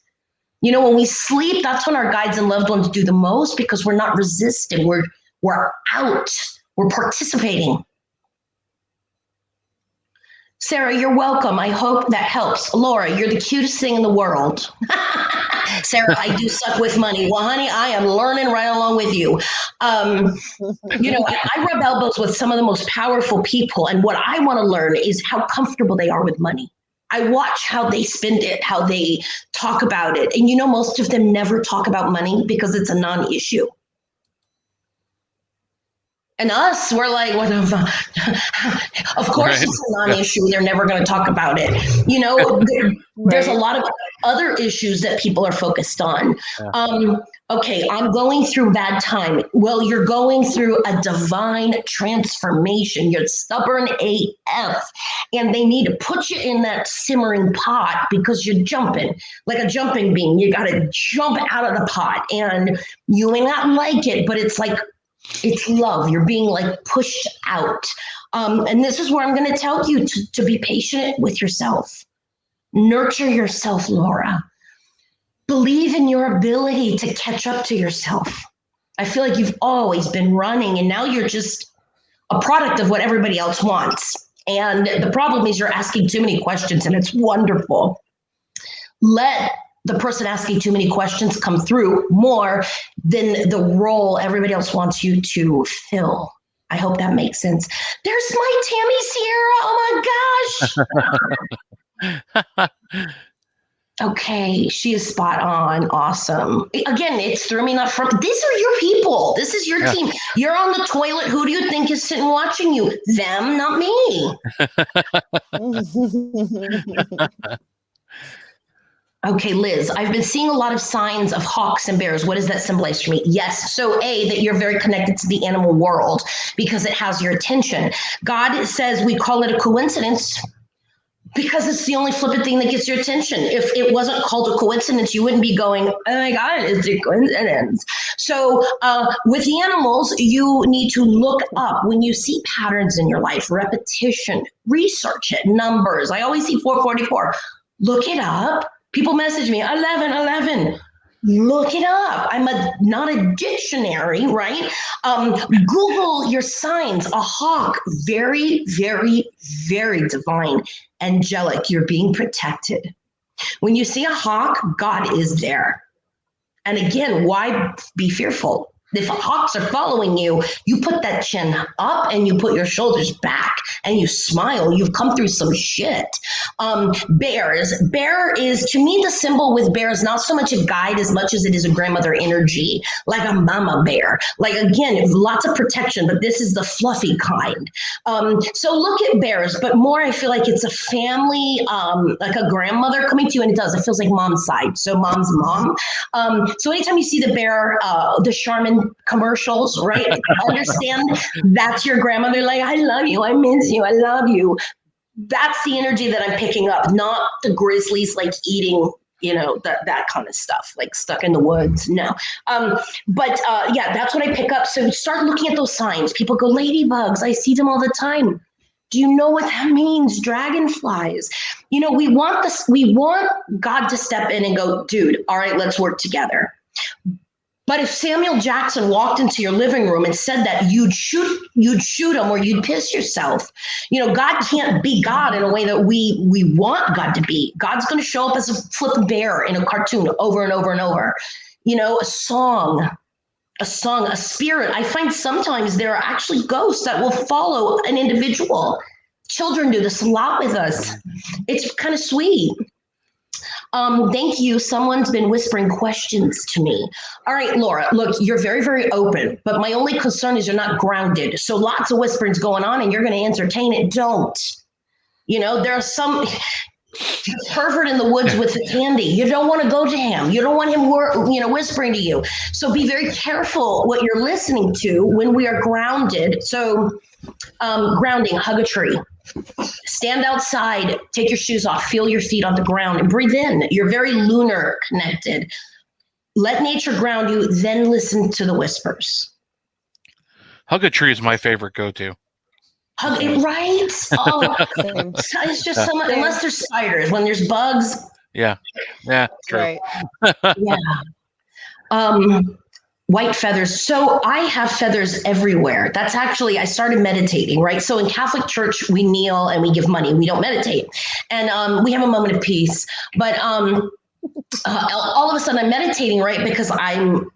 When we sleep, that's when our guides and loved ones do the most, because we're not resisting. We're out. We're participating. Sarah, you're welcome. I hope that helps. Laura, you're the cutest thing in the world. Sarah, I do suck with money. Well, honey, I am learning right along with you. I rub elbows with some of the most powerful people. And what I want to learn is how comfortable they are with money. I watch how they spend it, how they talk about it. And most of them never talk about money because it's a non-issue. And us, we're like, what of course Right. it's a non-issue. They're never going to talk about it. There's a lot of other issues that people are focused on. Okay, I'm going through bad time. Well, you're going through a divine transformation. You're stubborn AF. And they need to put you in that simmering pot because you're jumping like a jumping bean. You got to jump out of the pot. And you may not like it, but it's like, it's love. You're being like pushed out. And this is where I'm going to tell you to be patient with yourself. Nurture yourself, Laura. Believe in your ability to catch up to yourself. I feel like you've always been running and now you're just a product of what everybody else wants. And the problem is you're asking too many questions and it's wonderful. Let the person asking too many questions come through more than the role everybody else wants you to fill. I hope that makes sense. There's my Tammy Sierra. Oh my gosh. Okay, she is spot on. Awesome. Again, it's through me, not from. These are your people. This is your team. You're on the toilet. Who do you think is sitting watching you? Them, not me. Okay, Liz, I've been seeing a lot of signs of hawks and bears. What does that symbolize for me? Yes. So that you're very connected to the animal world because it has your attention. God says we call it a coincidence because it's the only flippant thing that gets your attention. If it wasn't called a coincidence, you wouldn't be going, oh my God, it's a coincidence. So with the animals, you need to look up when you see patterns in your life, repetition, research it, numbers. I always see 444. Look it up. People message me, 11. Look it up. I'm not a dictionary, right? Google your signs. A hawk, very, very, very divine, angelic. You're being protected. When you see a hawk, God is there. And again, why be fearful? If hawks are following you, you put that chin up and you put your shoulders back and you smile. You've come through some shit. Bears. Bear is, to me, the symbol with bear is not so much a guide as much as it is a grandmother energy, like a mama bear. Like, again, lots of protection, but this is the fluffy kind. So look at bears, but more I feel like it's a family, like a grandmother coming to you, and it does. It feels like mom's side. So mom's mom. So anytime you see the bear, the Charmin commercials, right? Understand that's your grandmother, like, I love you, I miss you, I love you. That's the energy that I'm picking up, not the grizzlies like eating, that kind of stuff, like stuck in the woods. No. But that's what I pick up. So start looking at those signs. People go, ladybugs, I see them all the time. Do you know what that means? Dragonflies. We want this, we want God to step in and go, dude, all right, let's work together. But if Samuel Jackson walked into your living room and said that, you'd shoot him or you'd piss yourself. God can't be God in a way that we want God to be. God's going to show up as a flip bear in a cartoon over and over and over. A song, a spirit. I find sometimes there are actually ghosts that will follow an individual. Children do this a lot with us. It's kind of sweet. Thank you. Someone's been whispering questions to me. All right, Laura, look, you're very, very open, but my only concern is you're not grounded. So lots of whisperings going on and you're going to entertain it. Don't. There are some pervert in the woods with the candy. You don't want to go to him. You don't want him, whispering to you. So be very careful what you're listening to when we are grounded. So grounding, hug a tree. Stand outside, take your shoes off, feel your feet on the ground and breathe in. You're very lunar connected. Let nature ground you, then listen to the whispers. Hug a tree is my favorite go-to. Hug it, right? Oh, it's just so much, unless there's spiders. When there's bugs. Yeah, true. Right. Yeah. White feathers. So I have feathers everywhere. That's actually, I started meditating, right? So in Catholic Church, we kneel and we give money. We don't meditate. And we have a moment of peace. But all of a sudden I'm meditating, right? Because I'm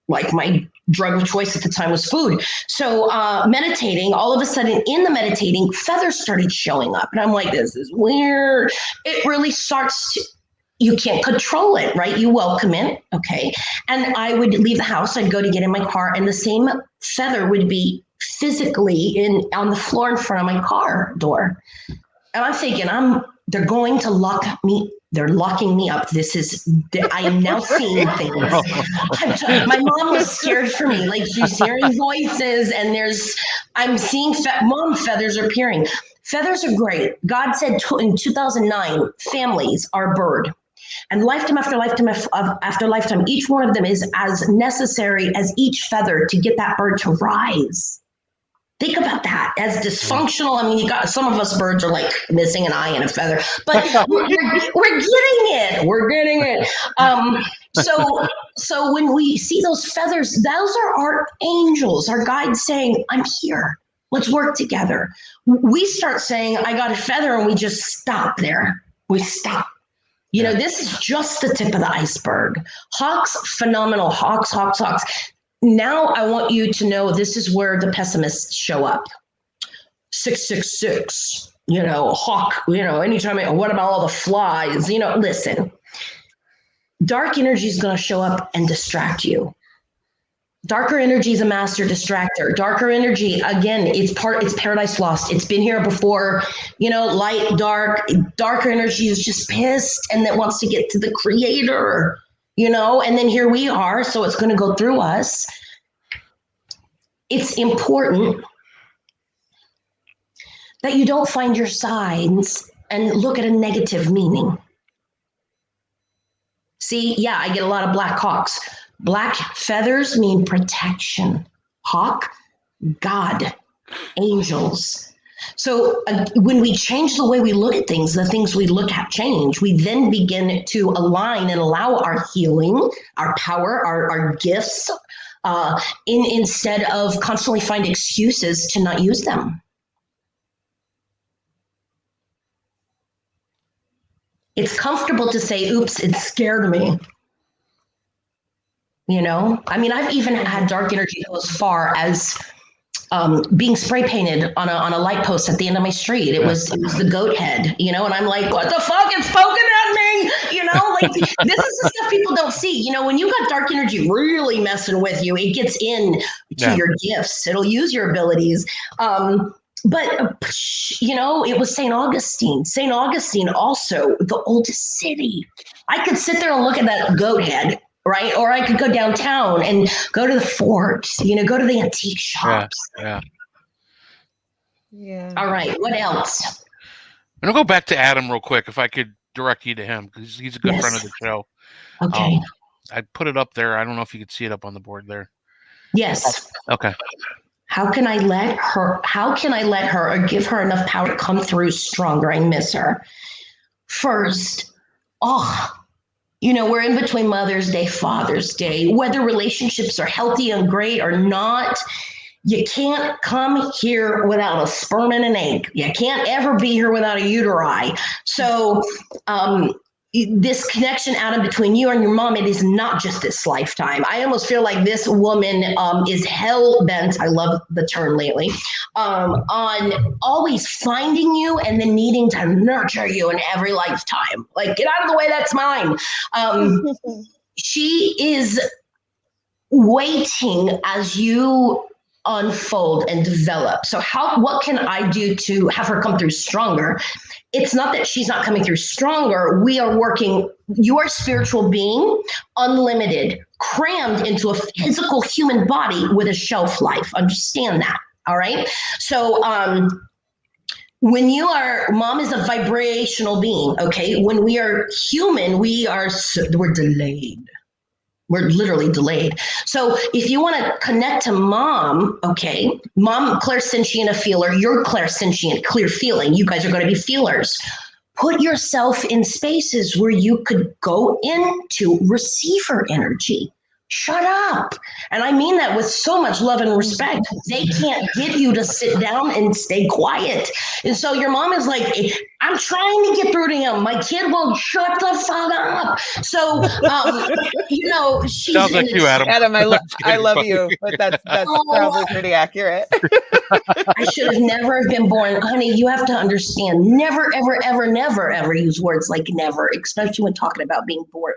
like, my drug of choice at the time was food. So meditating, all of a sudden in the meditating, feathers started showing up. And I'm like, this is weird. It really starts to, you can't control it, right? You welcome it, okay? And I would leave the house, I'd go to get in my car, and the same feather would be physically on the floor in front of my car door. And I'm thinking, they're going to lock me. They're locking me up. I am now seeing things. My mom was scared for me. Like, she's hearing voices, and I'm seeing mom, feathers are appearing. Feathers are great. God said in 2009, families are a bird. And lifetime after lifetime after lifetime, each one of them is as necessary as each feather to get that bird to rise. Think about that. As dysfunctional, I mean, you got some of us birds are like missing an eye and a feather, but we're getting it. We're getting it. So when we see those feathers, those are our angels, our guides saying, "I'm here. Let's work together." We start saying, "I got a feather," and we just stop there. We stop. You know, this is just the tip of the iceberg. Hawks, phenomenal. Hawks. Now I want you to know this is where the pessimists show up. 666, hawk, anytime, what about all the flies? Listen, dark energy is going to show up and distract you. Darker energy is a master distractor. Darker energy, again, it's paradise lost. It's been here before, light, dark. Darker energy is just pissed and that wants to get to the creator, and then here we are. So it's going to go through us. It's important that you don't find your signs and look at a negative meaning. See, yeah, I get a lot of black hawks. Black feathers mean protection. Hawk, God, angels. So when we change the way we look at things, the things we look at change. We then begin to align and allow our healing, our power, our gifts, instead of constantly find excuses to not use them. It's comfortable to say, "Oops, it scared me." I mean, I've even had dark energy go as far as being spray painted on a light post at the end of my street. It was the goat head, and I'm like, what the fuck? It's poking at me, like this is the stuff people don't see. When you got dark energy really messing with you, it gets in to your gifts. It'll use your abilities. But it was St. Augustine. St. Augustine also, the oldest city. I could sit there and look at that goat head, right? Or I could go downtown and go to the fort, go to the antique shops. Yeah. All right. What else? I'm going to go back to Adam real quick, if I could direct you to him, because he's a good friend of the show. Okay. I put it up there. I don't know if you could see it up on the board there. Yes. Okay. How can I let her or give her enough power to come through stronger? I miss her. First, we're in between Mother's Day, Father's Day. Whether relationships are healthy and great or not, you can't come here without a sperm and an egg. You can't ever be here without a uteri. So this connection, Adam, between you and your mom, it is not just this lifetime. I almost feel like this woman is hell-bent, I love the term lately, on always finding you and then needing to nurture you in every lifetime. Like, get out of the way, that's mine. She is waiting as you unfold and develop. So what can I do to have her come through stronger? It's not that she's not coming through stronger. We are working, your spiritual being, unlimited, crammed into a physical human body with a shelf life. Understand that. All right. So when mom is a vibrational being. Okay. When we are human, we're delayed. We're literally delayed. So if you want to connect to mom, okay, mom, clairsentient, a feeler, you're clairsentient, clear feeling. You guys are going to be feelers. Put yourself in spaces where you could go into receiver energy. Shut up. And I mean that with so much love and respect. They can't get you to sit down and stay quiet. And so your mom is like, I'm trying to get through to him. My kid won't shut the fuck up. So, you know, she's Sounds like you, Adam. Adam, I love funny. you, but that's probably pretty accurate. I should have never have been born. Honey, you have to understand, never, ever, ever, never, ever use words like never, especially when talking about being born.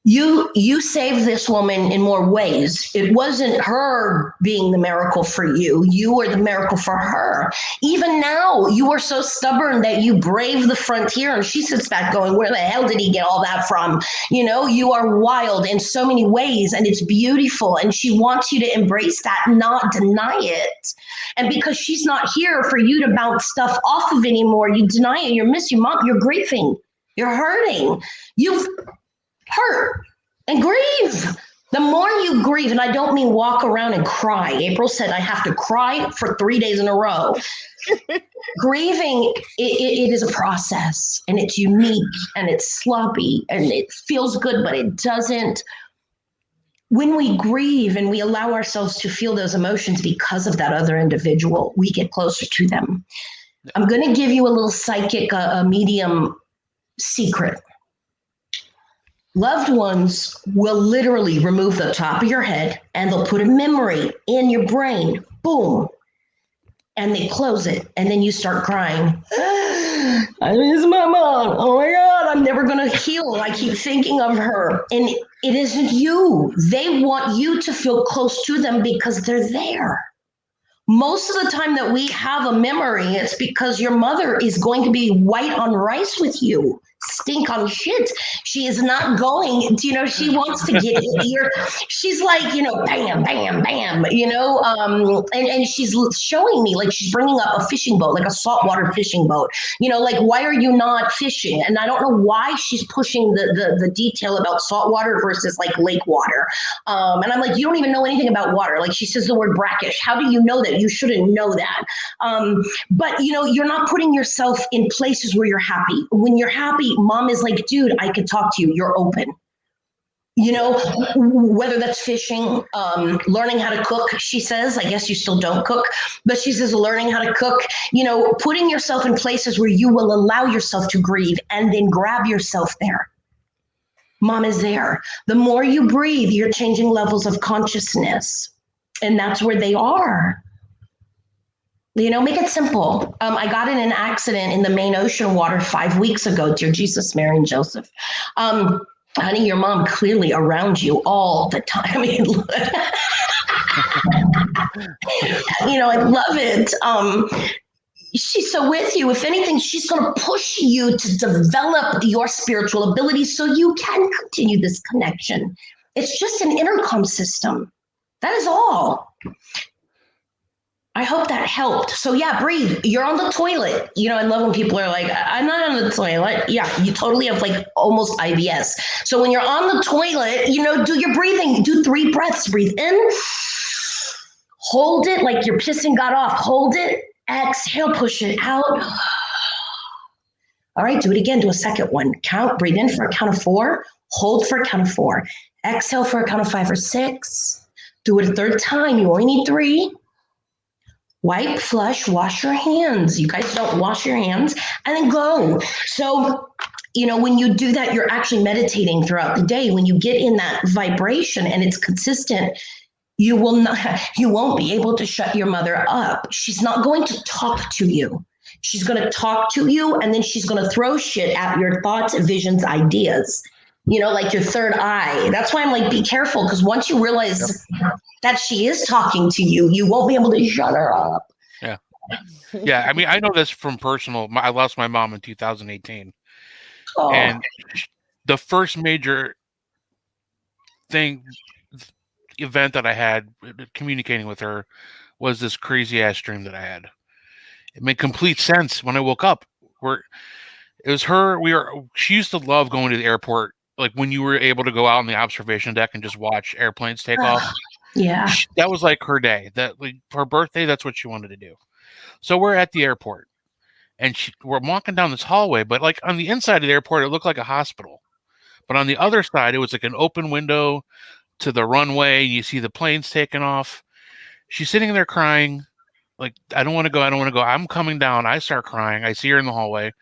You saved this woman in more ways. It wasn't her being the miracle for you. You were the miracle for her. Even now, you are so stubborn that you brave the frontier. And she sits back going, where the hell did he get all that from? You know, you are wild in so many ways, and it's beautiful. And she wants you to embrace that, not deny it. And because she's not here for you to bounce stuff off of anymore, you deny it. You're missing your mom. You're grieving. You're hurting. You've hurt and grieve. The more you grieve, and I don't mean walk around and cry. April said I have to cry for 3 days in a row. Grieving, it is a process, and it's unique, and it's sloppy, and it feels good, but it doesn't. When we grieve and we allow ourselves to feel those emotions because of that other individual, we get closer to them. I'm going to give you a little psychic, medium secret. Loved ones will literally remove the top of your head and they'll put a memory in your brain. Boom. And they close it. And then you start crying. I miss my mom. Oh my God, I'm never going to heal. I keep thinking of her. And it isn't you. They want you to feel close to them because they're there. Most of the time that we have a memory, it's because your mother is going to be white on rice with you, stink on shit. She is not going, she wants to get here. She's like, bam, bam, bam, and she's showing me, like, she's bringing up a fishing boat, like a saltwater fishing boat, like, why are you not fishing? And I don't know why she's pushing the detail about saltwater versus like lake water. And I'm like, you don't even know anything about water. Like, she says the word brackish. How do you know that? You shouldn't know that. But you're not putting yourself in places where you're happy. When you're happy, mom is like, dude, I could talk to you. You're open. Whether that's fishing, learning how to cook, she says. I guess you still don't cook, but she says learning how to cook, putting yourself in places where you will allow yourself to grieve and then grab yourself there. Mom is there. The more you breathe, you're changing levels of consciousness. And that's where they are. Make it simple. I got in an accident in the main ocean water 5 weeks ago, dear Jesus, Mary, and Joseph. Honey, your mom clearly around you all the time. I mean, I love it. She's so with you. If anything, she's going to push you to develop your spiritual abilities so you can continue this connection. It's just an intercom system. That is all. I hope that helped. So yeah, breathe. You're on the toilet. I love when people are like, I'm not on the toilet. Yeah, you totally have like almost IBS. So when you're on the toilet, do your breathing. Do 3 breaths. Breathe in. Hold it like your pissing got off. Hold it. Exhale, push it out. All right, do it again. Do a second one. Count. Breathe in for a count of 4. Hold for a count of 4. Exhale for a count of 5 or 6. Do it a third time. You only need 3. Wipe, flush, wash your hands. You guys don't wash your hands, and then go. So, when you do that, you're actually meditating throughout the day. When you get in that vibration and it's consistent, you won't be able to shut your mother up. She's not going to talk to you. She's going to talk to you, and then she's going to throw shit at your thoughts, visions, ideas. Like your third eye. That's why I'm like, be careful, because once you realize that she is talking to you, you won't be able to shut her up. Yeah. Yeah. I mean, I know this from personal. I lost my mom in 2018. Oh. And the first major event that I had communicating with her was this crazy ass dream that I had. It made complete sense when I woke up. It was her. She used to love going to the airport, like when you were able to go out on the observation deck and just watch airplanes take off. Yeah. That was like her day. That, like, for her birthday, that's what she wanted to do. So we're at the airport, and we're walking down this hallway, but like on the inside of the airport, it looked like a hospital. But on the other side, it was like an open window to the runway. You see the planes taking off. She's sitting there crying, like, I don't want to go. I don't want to go. I'm coming down. I start crying. I see her in the hallway.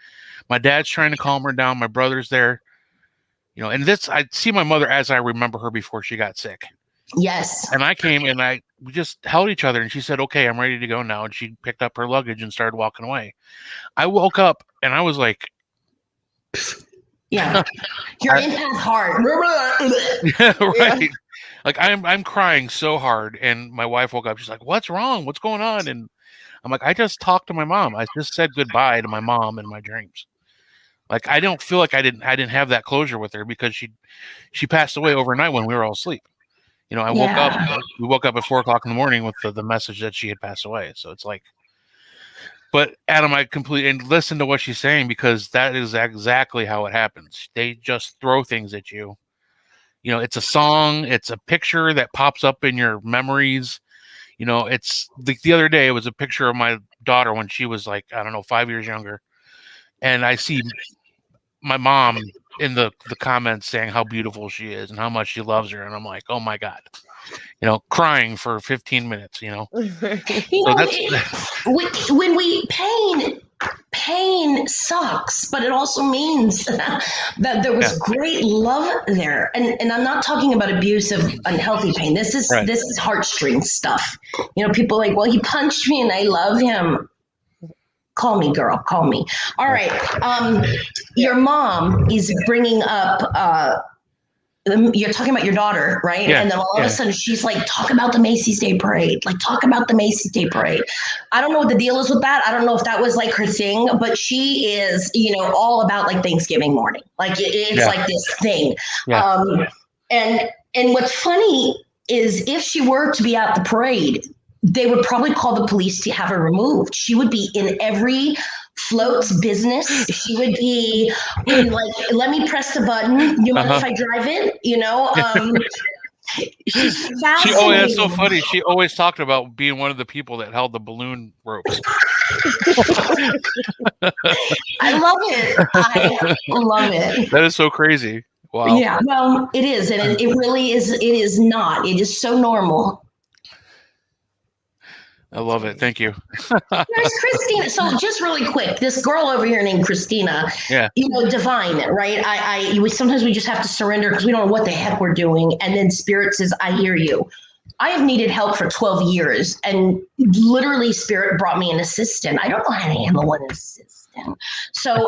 My dad's trying to calm her down. My brother's there, and I see my mother as I remember her before she got sick. Yes. And I came and we just held each other, and she said, okay, I'm ready to go now. And she picked up her luggage and started walking away. I woke up and I was like, yeah, your empath heart. yeah, right. Like I'm crying so hard, and my wife woke up. She's like, what's wrong? What's going on? And I'm like, I just talked to my mom. I just said goodbye to my mom in my dreams. Like, I don't feel like I didn't have that closure with her, because she passed away overnight when we were all asleep. I woke up. We woke up at 4:00 in the morning with the message that she had passed away. So it's like, but Adam, I completely listen to what she's saying, because that is exactly how it happens. They just throw things at you. It's a song, it's a picture that pops up in your memories. It's the other day, it was a picture of my daughter when she was like, I don't know, 5 years younger. And I see my mom in the comments saying how beautiful she is and how much she loves her. And I'm like, oh my God, crying for 15 minutes, So when we pain sucks, but it also means that there was great love there. And I'm not talking about abusive, unhealthy pain. This is heartstring stuff. People are like, well, he punched me and I love him. Call me, girl. Call me. All right. Your mom is bringing up, you're talking about your daughter, right? Yeah, and then all of a sudden she's like, talk about the Macy's Day Parade. Like, talk about the Macy's Day Parade. I don't know what the deal is with that. I don't know if that was like her thing, but she is, all about like Thanksgiving morning. Like it's like this thing. Yeah. And what's funny is, if she were to be at the parade, they would probably call the police to have her removed. She would be in every float's business. She would be in like, let me press the button. You mind if I drive it? She's fascinating. That's so funny. She always talked about being one of the people that held the balloon ropes. I love it. I love it. That is so crazy. Wow. Yeah, well, it is. And it really is. It is not. It is so normal. I love it. Thank you. There's Christina. So just really quick, this girl over here named Christina, divine, right? Sometimes we just have to surrender because we don't know what the heck we're doing. And then Spirit says, I hear you. I have needed help for 12 years, and literally Spirit brought me an assistant. I don't know how to handle an assistant. So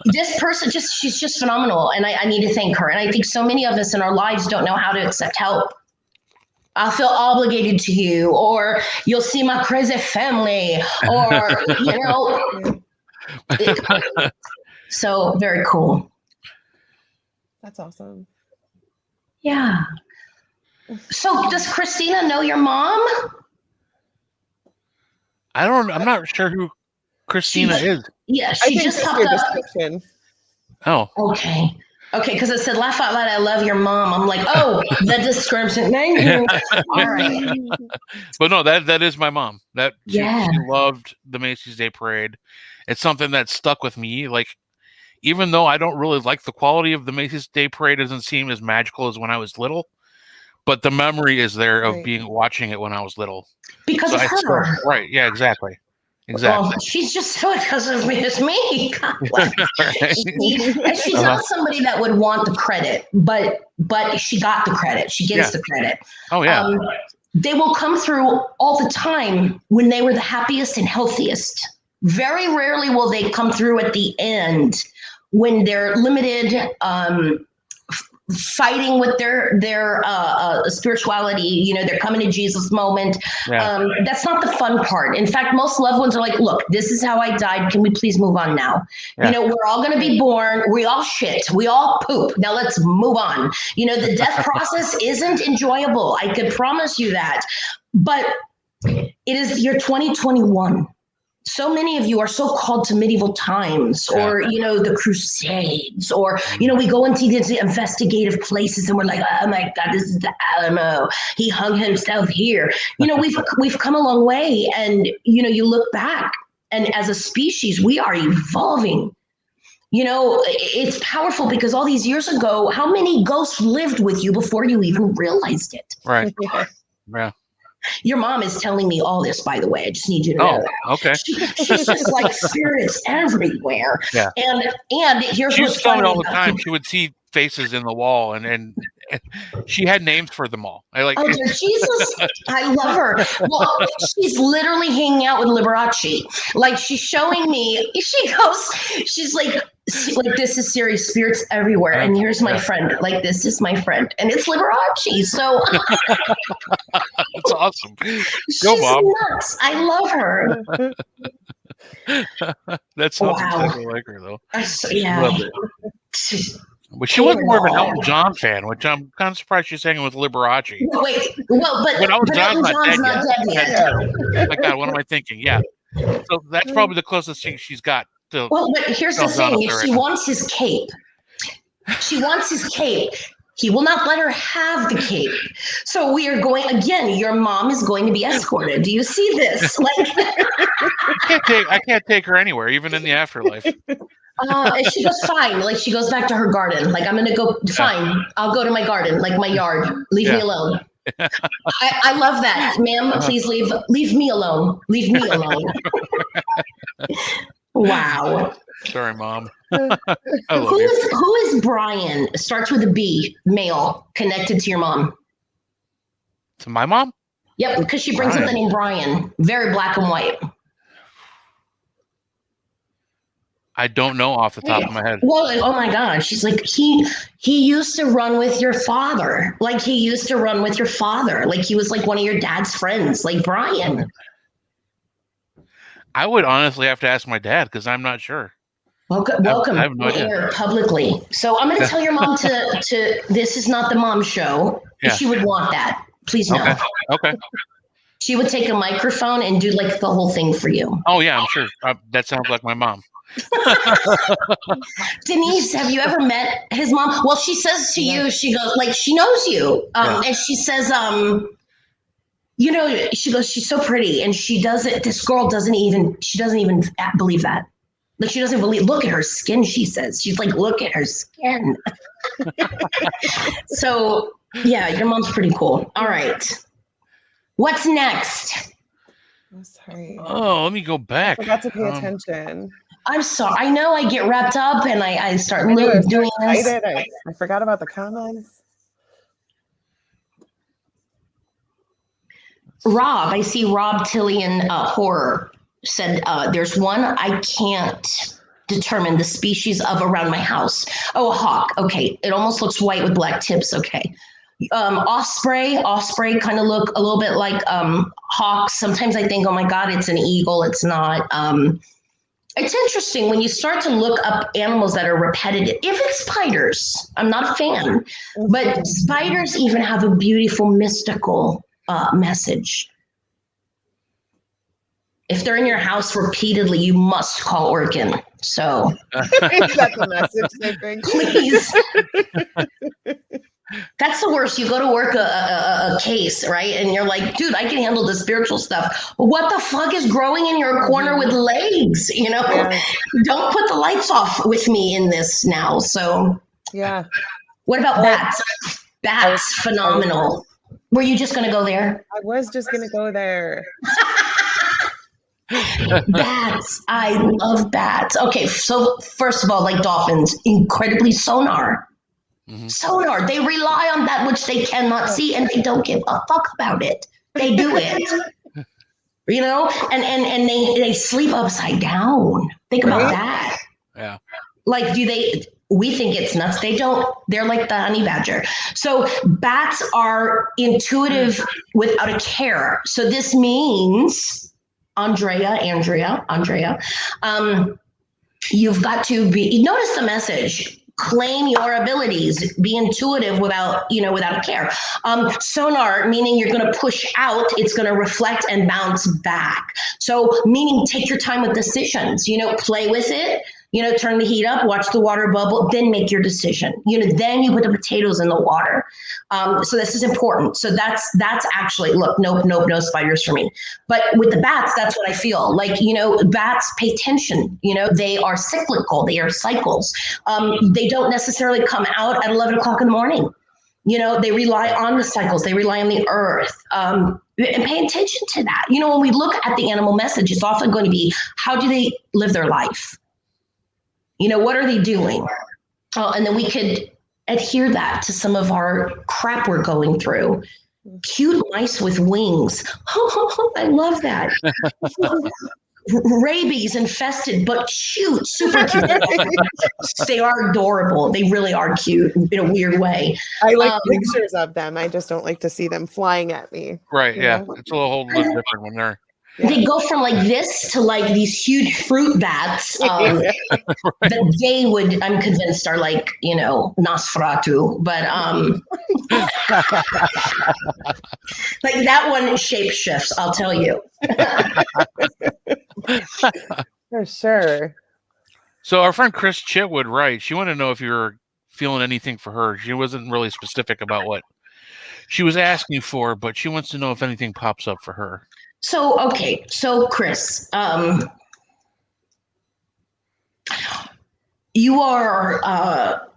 this person, she's just phenomenal. And I need to thank her. And I think so many of us in our lives don't know how to accept help. I'll feel obligated to you, or you'll see my crazy family, or, so very cool. That's awesome. Yeah. So does Christina know your mom? I'm not sure who Christina is. Yeah, she just popped up. Description. Oh. Okay, because it said, laugh out loud, I love your mom. I'm like, oh, the description. Thank you. All right. But no, that is my mom. She loved the Macy's Day Parade. It's something that stuck with me. Like, even though I don't really like the quality of the Macy's Day Parade, it doesn't seem as magical as when I was little. But the memory is there of watching it when I was little. Because of her. Right. Yeah, exactly. Exactly. Well, she's just so because of me. It's me. She's not somebody that would want the credit, but she got the credit. She gets the credit. Oh yeah. They will come through all the time when they were the happiest and healthiest. Very rarely will they come through at the end when they're limited, fighting with their spirituality. They're coming to Jesus moment. Yeah. That's not the fun part. In fact, most loved ones are like, look, this is how I died. Can we please move on now? Yeah. We're all going to be born. We all shit. We all poop. Now let's move on. The death process isn't enjoyable. I could promise you that. But it is year 2021. So many of you are so called to medieval times, or, the Crusades, or, we go into these investigative places and we're like, oh my God, this is the Alamo. He hung himself here. We've come a long way, and, you look back, and as a species, we are evolving. You know, it's powerful because all these years ago, how many ghosts lived with you before you even realized it? Right. Yeah. Yeah. Your mom is telling me all this, by the way. I just need you to know that. Okay. She's just like spirits everywhere. Yeah. And here's She used what's to tell me funny. all the time she would see faces in the wall, and she had names for them all. I like. Oh, dear Jesus, I love her. Well, she's literally hanging out with Liberace. Like she's showing me, she's like, this is serious, spirits everywhere. And here's my friend. Like, this is my friend. And it's Liberace. So It's awesome. she's nuts. I love her. That sounds exactly like her, though. Yeah. Love it. But she wasn't more of an Elton John fan, which I'm kind of surprised she's hanging with Liberace. Wait, well, but Elton John's not dead yet. yet. My God, what am I thinking? Yeah. So that's probably the closest thing she's got to. Well, but here's the thing: if she wants his cape, he will not let her have the cape. So we are going again. Your mom is going to be escorted. Do you see this? Like, I can't take her anywhere, even in the afterlife. and she goes fine. Like she goes back to her garden. Like I'm gonna go fine. I'll go to my garden, like my yard. Leave me alone. I love that, ma'am. Please leave me alone. Leave me alone. Wow. Sorry, Mom. Who is Brian? Starts with a B, male, connected to your mom. To my mom? Yep, because she brings up the name Brian. Very black and white. I don't know off the top of my head. Well, oh my God. She's like, he used to run with your father. Like he used to run with your father. Like he was like one of your dad's friends, like Brian. I would honestly have to ask my dad because I'm not sure. Welcome I have no idea. publicly. So I'm going to tell your mom to this is not the mom show. Yeah. She would want that. Please no. Okay. She would take a microphone and do like the whole thing for you. Oh yeah, I'm sure. That sounds like my mom. Denise, have you ever met his mom? Well, she says to you, she goes, like, she knows you. And she says, you know, she goes, she's so pretty. And she doesn't, this girl doesn't even believe that. Like, she doesn't believe, look at her skin, she says. She's like, look at her skin. So, yeah, your mom's pretty cool. All right. What's next? I'm sorry. Oh, let me go back. I forgot to pay attention. I'm sorry. I know I get wrapped up and I start doing this. I forgot about the comments. Rob, I see Rob Tillian Horror said, there's one I can't determine the species of around my house. Oh, a hawk. Okay. It almost looks white with black tips. Okay. Osprey kind of look a little bit like hawks. Sometimes I think, oh my God, it's an eagle. It's not. It's interesting when you start to look up animals that are repetitive. If it's spiders, I'm not a fan, but spiders even have a beautiful mystical message. If they're in your house repeatedly, you must call Orkin. So that's the message they bring. Please. That's the worst. You go to work a case, right? And you're like, dude, I can handle the spiritual stuff. What the fuck is growing in your corner with legs? You know, don't put the lights off with me in this now. So yeah. What about bats? Bats, phenomenal. Were you just going to go there? I was just going to go there. Bats. I love bats. Okay. So first of all, like dolphins, incredibly sonar. Mm-hmm. Sonar. They rely on that which they cannot see, and they don't give a fuck about it. They do it, you know. And they sleep upside down. Think about that. Yeah. Like, we think it's nuts. They don't. They're like the honey badger. So bats are intuitive without a care. So this means, Andrea, you've got to be. Notice the message. Claim your abilities, be intuitive without a care. Sonar, meaning you're going to push out, it's going to reflect and bounce back. So meaning take your time with decisions, play with it, Turn the heat up, watch the water bubble, then make your decision. Then you put the potatoes in the water. So this is important. So that's actually, look, nope, no spiders for me. But with the bats, that's what I feel like. Bats pay attention. They are cyclical. They are cycles. They don't necessarily come out at 11 o'clock in the morning. They rely on the cycles. They rely on the earth. And pay attention to that. When we look at the animal message, it's often going to be, how do they live their life? What are they doing? And then we could adhere that to some of our crap we're going through. Cute mice with wings. Oh, I love that. Rabies infested, but cute, super cute. They are adorable. They really are cute in a weird way. I like pictures of them. I just don't like to see them flying at me. Right. Yeah. It's a whole little different when they're. Yeah. They go from like this to like these huge fruit bats that they would, I'm convinced, are like, Nosferatu. But like that one shape shifts, I'll tell you. For sure. So our friend Chris Chitwood writes, she wanted to know if you were feeling anything for her. She wasn't really specific about what she was asking for, but she wants to know if anything pops up for her. So, okay. So, Chris, you are,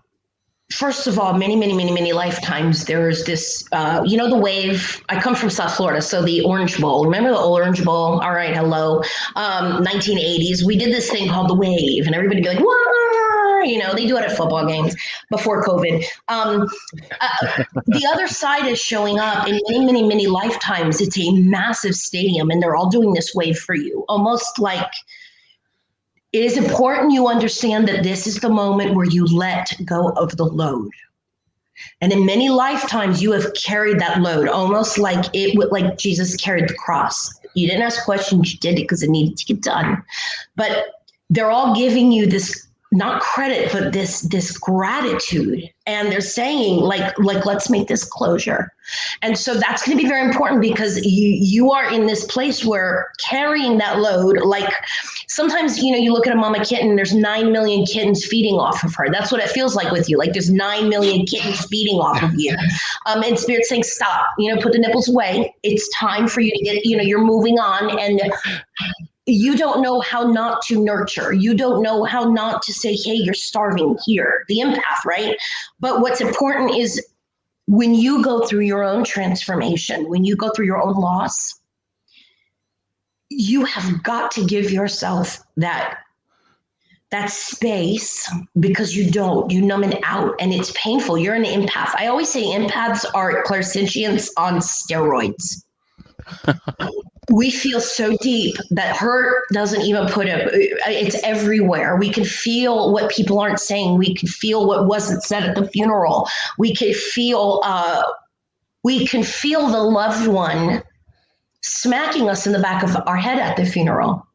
first of all, many lifetimes. There's this, the wave. I come from South Florida, so the Orange Bowl. Remember the Orange Bowl? All right, hello. 1980s. We did this thing called the wave, and everybody would be like, "Wah!" They do it at football games before COVID. The other side is showing up in many lifetimes. It's a massive stadium, and they're all doing this wave for you, almost like it is important you understand that this is the moment where you let go of the load. And in many lifetimes, you have carried that load, almost like like Jesus carried the cross. You didn't ask questions, you did it because it needed to get done. But they're all giving you this, not credit, but this gratitude. And they're saying like, let's make this closure. And so that's going to be very important because you are in this place where carrying that load, like sometimes, you look at a mama kitten, there's 9 million kittens feeding off of her. That's what it feels like with you. Like there's 9 million kittens feeding off of you. And Spirit saying, stop, put the nipples away. It's time for you to get, you're moving on. And you don't know how not to nurture. You don't know how not to say, hey, you're starving here, the empath, right? But what's important is when you go through your own transformation, when you go through your own loss, you have got to give yourself that space because you numb it out and it's painful. You're an empath. I always say empaths are clairsentients on steroids. We feel so deep that hurt doesn't even it's everywhere. We can feel what people aren't saying. We can feel what wasn't said at the funeral. We can feel the loved one smacking us in the back of our head at the funeral.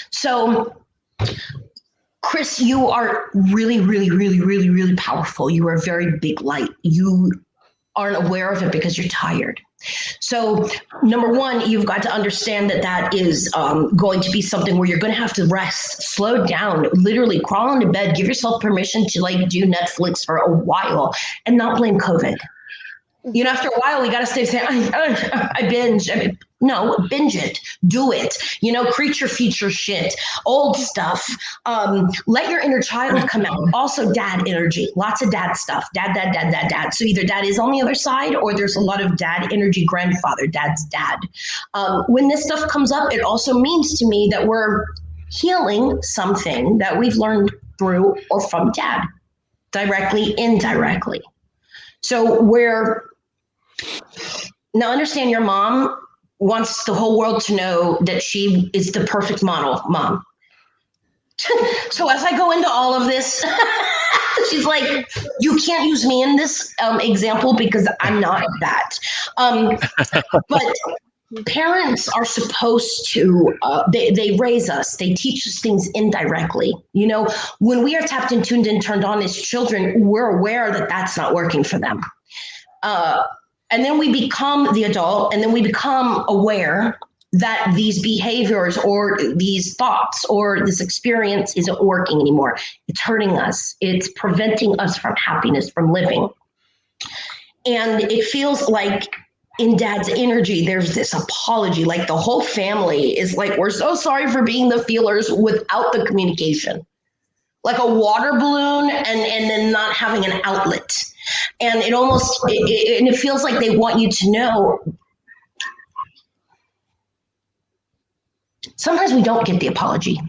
So, Chris, you are really powerful. You are a very big light. You aren't aware of it because you're tired. So number one, you've got to understand that is going to be something where you're going to have to rest, slow down, literally crawl into bed, give yourself permission to do Netflix for a while and not blame COVID. After a while, we got to stay saying, I binge. No, binge it. Do it. Creature feature shit, old stuff. Let your inner child come out. Also, dad energy. Lots of dad stuff. Dad. So either dad is on the other side or there's a lot of dad energy, grandfather, dad's dad. When this stuff comes up, it also means to me that we're healing something that we've learned through or from dad, directly, indirectly. So now understand your mom wants the whole world to know that she is the perfect model mom. So as I go into all of this, she's like, you can't use me in this example because I'm not that. But parents are supposed to, they raise us, they teach us things indirectly. When we are tapped and tuned and turned on as children, we're aware that that's not working for them. And then we become the adult and then we become aware that these behaviors or these thoughts or this experience isn't working anymore. It's hurting us. It's preventing us from happiness, from living. And it feels like in Dad's energy, there's this apology, like the whole family is like, we're so sorry for being the feelers without the communication. Like a water balloon and then not having an outlet. And it feels like they want you to know. Sometimes we don't get the apology.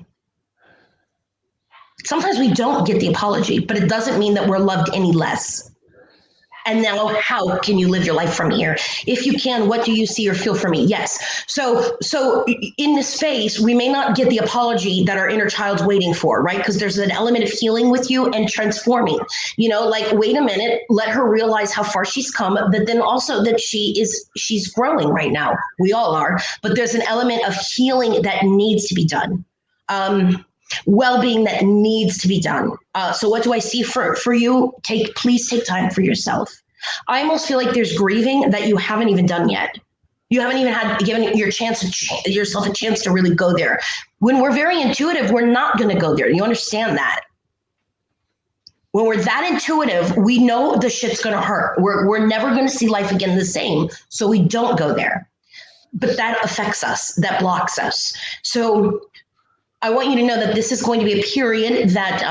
Sometimes we don't get the apology, but it doesn't mean that we're loved any less. And now, how can you live your life from here? If you can, what do you see or feel for me? Yes. So in this space, we may not get the apology that our inner child's waiting for, right? Because there's an element of healing with you and transforming, like, wait a minute, let her realize how far she's come, but then also that she's growing right now. We all are, but there's an element of healing that needs to be done. Well-being that needs to be done. So what do I see for you? Please take time for yourself. I almost feel like there's grieving that you haven't even done yet. You haven't even given yourself a chance to really go there. When we're very intuitive, we're not going to go there. You understand that? When we're that intuitive, we know the shit's going to hurt. We're never going to see life again the same. So we don't go there. But that affects us. That blocks us. So I want you to know that this is going to be a period that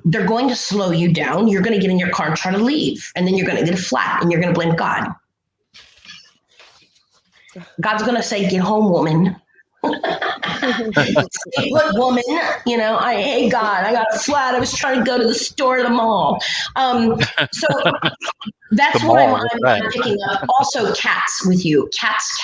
they're going to slow you down. You're going to get in your car and try to leave. And then you're going to get a flat and you're going to blame God. God's going to say, get home, woman. Look, woman, hey, God, I got a flat. I was trying to go to the store at the mall. So that's what I'm picking up. Also, cats with you. Cats.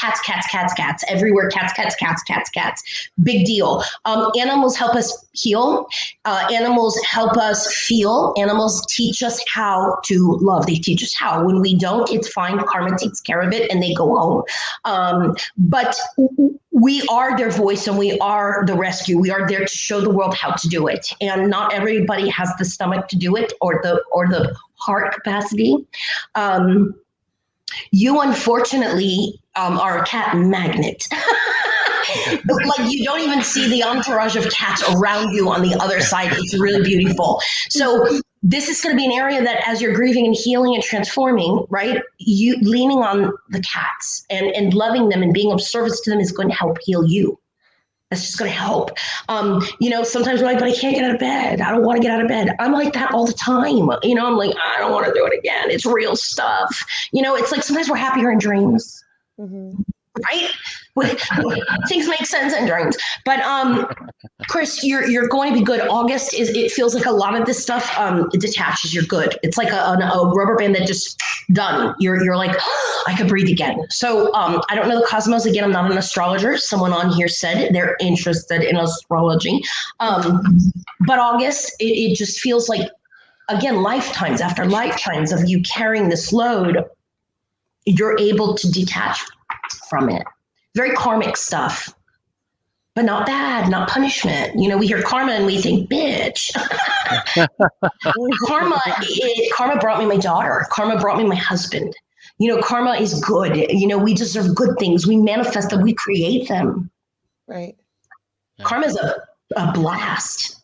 Everywhere, cats. Big deal. Animals help us heal. Animals help us feel. Animals teach us how to love. They teach us how. When we don't, it's fine. Karma takes care of it and they go home. But we are their voice and we are the rescue. We are there to show the world how to do it. And not everybody has the stomach to do it or the heart capacity. You unfortunately are a cat magnet. Like, you don't even see the entourage of cats around you on the other side. It's really beautiful. So this is going to be an area that, as you're grieving and healing and transforming, right, you leaning on the cats and loving them and being of service to them is going to help heal you. That's just going to help. Sometimes we're like, but I can't get out of bed. I don't want to get out of bed. I'm like that all the time. I'm like, I don't want to do it again. It's real stuff. It's like sometimes we're happier in dreams. Mm-hmm. Right? Things make sense in dreams. But Chris, you're going to be good. August it feels like a lot of this stuff it detaches. You're good. It's like a rubber band that just done. You're like, oh, I could breathe again. So I don't know the cosmos. Again, I'm not an astrologer. Someone on here said they're interested in astrology. But August, it just feels like, again, lifetimes after lifetimes of you carrying this load, you're able to detach from it. Very karmic stuff, but not bad, not punishment. We hear karma and we think, bitch. Karma brought me my daughter. Karma brought me my husband. Karma is good. We deserve good things. We manifest them. We create them. Right. Karma is a blast.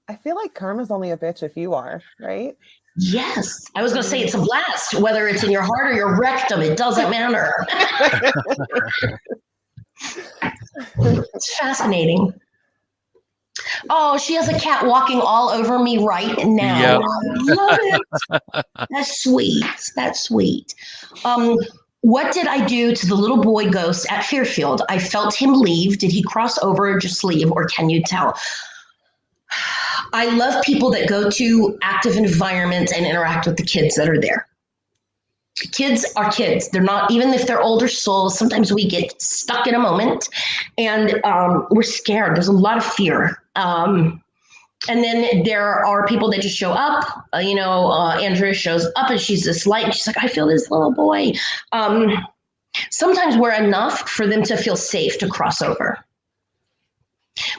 I feel like karma's only a bitch if you are, right? Yes. I was going to say it's a blast, whether it's in your heart or your rectum. It doesn't matter. It's fascinating. Oh, she has a cat walking all over me right now. Yep. I love it. That's sweet. What did I do to the little boy ghost at Fairfield? I felt him leave. Did he cross over or just leave, or can you tell? I love people that go to active environments and interact with the kids that are there. Kids are kids. They're not, even if they're older souls, sometimes we get stuck in a moment and we're scared. There's a lot of fear. And then there are people that just show up. Andrea shows up and she's this light and she's like, I feel this little boy. Sometimes we're enough for them to feel safe to cross over.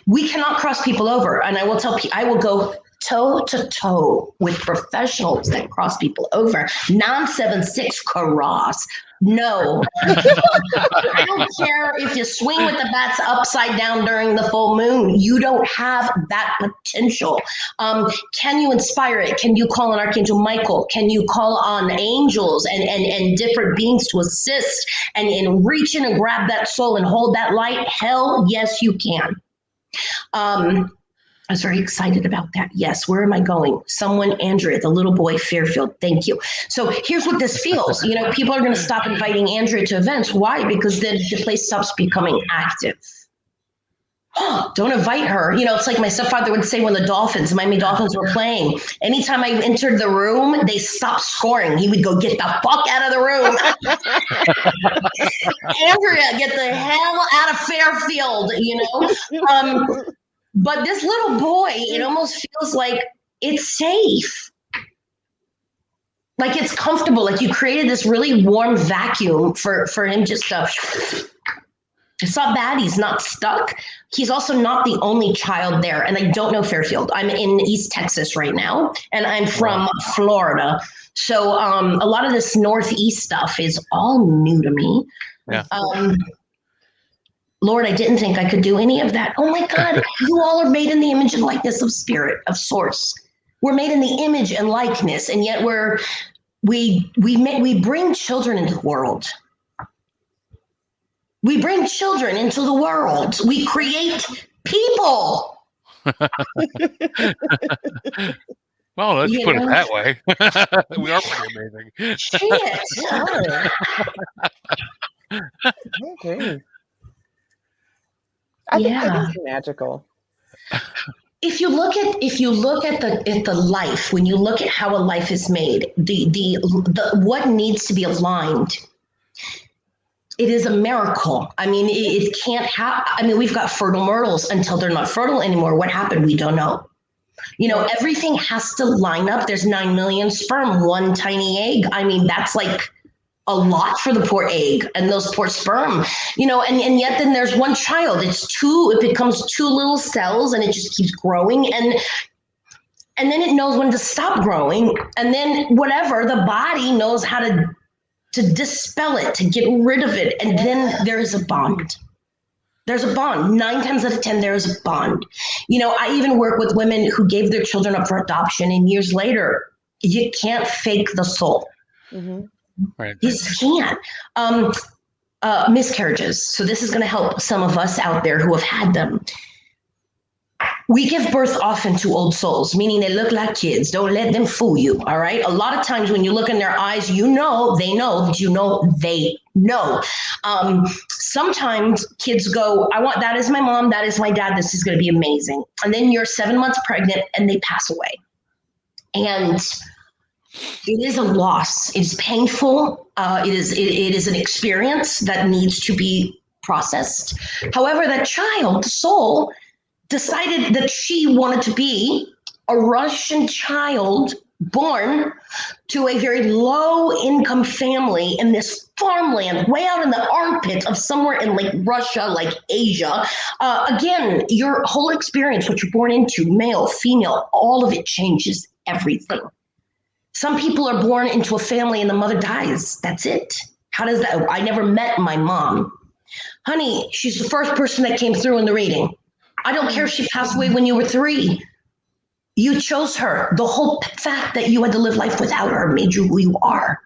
We cannot cross people over. And I will tell people, I will go toe to toe with professionals that cross people over. 976 cross. No. I don't care if you swing with the bats upside down during the full moon. You don't have that potential. Can you inspire it? Can you call on Archangel Michael? Can you call on angels and different beings to assist and reach in and grab that soul and hold that light? Hell yes, you can. I was very excited about that. Yes, where am I going? Someone, Andrea, the little boy, Fairfield. Thank you. So here's what this feels. People are going to stop inviting Andrea to events. Why? Because then the place stops becoming active. Don't invite her. It's like my stepfather would say when the Miami Dolphins were playing. Anytime I entered the room, they stopped scoring. He would go, get the fuck out of the room. Andrea, get the hell out of Fairfield, But this little boy, it almost feels like it's safe. Like it's comfortable. Like you created this really warm vacuum for him just to. It's not bad. He's not stuck. He's also not the only child there. And I don't know Fairfield. I'm in East Texas right now, and I'm from Florida. So a lot of this Northeast stuff is all new to me. Yeah. Lord, I didn't think I could do any of that. Oh my God, you all are made in the image and likeness of spirit, of source. We're made in the image and likeness, and yet we bring children into the world. We bring children into the world. We create people. Well, let's put it that way. We are pretty amazing. Shit. Okay. I think that is magical. If you look at the life, when you look at how a life is made, the what needs to be aligned, it is a miracle. I mean, it can't happen. I mean, we've got fertile myrtles until they're not fertile anymore. What happened? We don't know. Everything has to line up. There's 9 million sperm, one tiny egg. I mean, that's like a lot for the poor egg and those poor sperm, and yet then there's one child. It becomes 2 little cells, and it just keeps growing. And then it knows when to stop growing. And then whatever, the body knows how to dispel it, to get rid of it. And then there is a bond. There's a bond. 9 times out of 10, there is a bond. I even work with women who gave their children up for adoption, and years later, you can't fake the soul. Mm-hmm. Right. You can't. Miscarriages. So this is going to help some of us out there who have had them. We give birth often to old souls, meaning they look like kids. Don't let them fool you. All right. A lot of times when you look in their eyes, they know that they know. Sometimes kids go, I want, that is my mom. That is my dad. This is going to be amazing. And then you're 7 months pregnant and they pass away. And it is a loss. It's painful. It is an experience that needs to be processed. However, that child, the soul, decided that she wanted to be a Russian child born to a very low-income family in this farmland way out in the armpit of somewhere in like Russia, like Asia. Again, your whole experience, what you're born into, male, female, all of it changes everything. Some people are born into a family and the mother dies. That's it. How does that? I never met my mom. Honey, she's the first person that came through in the reading. I don't care if she passed away when you were 3. You chose her. The whole fact that you had to live life without her made you who you are.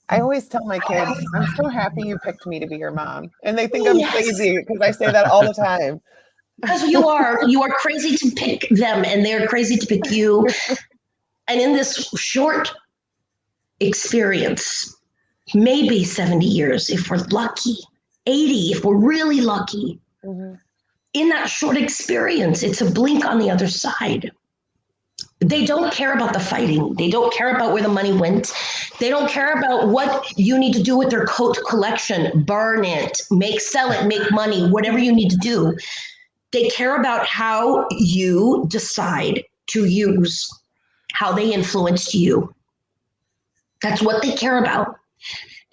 I always tell my kids, I'm so happy you picked me to be your mom. And they think I'm crazy because I say that all the time. Because you are crazy to pick them and they're crazy to pick you. And in this short experience, maybe 70 years, if we're lucky, 80, if we're really lucky, in that short experience, it's a blink on the other side. They don't care about the fighting. They don't care about where the money went. They don't care about what you need to do with their coat collection. Burn it, sell it, make money, whatever you need to do. They care about how you decide to use, how they influenced you. That's what they care about.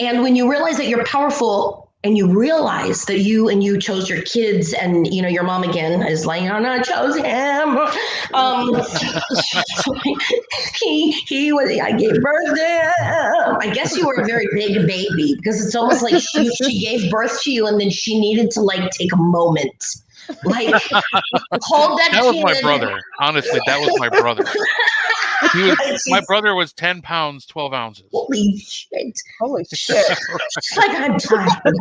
And when you realize that you're powerful and you realize that you chose your kids and, your mom again is like, oh, no, I chose him. I gave birth to him. I guess you were a very big baby because it's almost like she gave birth to you and then she needed to like take a moment. Like hold that That was kid. my brother. Honestly, that was my brother. My brother was 10 pounds, 12 ounces. Holy shit. Holy shit. It's like I'm tired.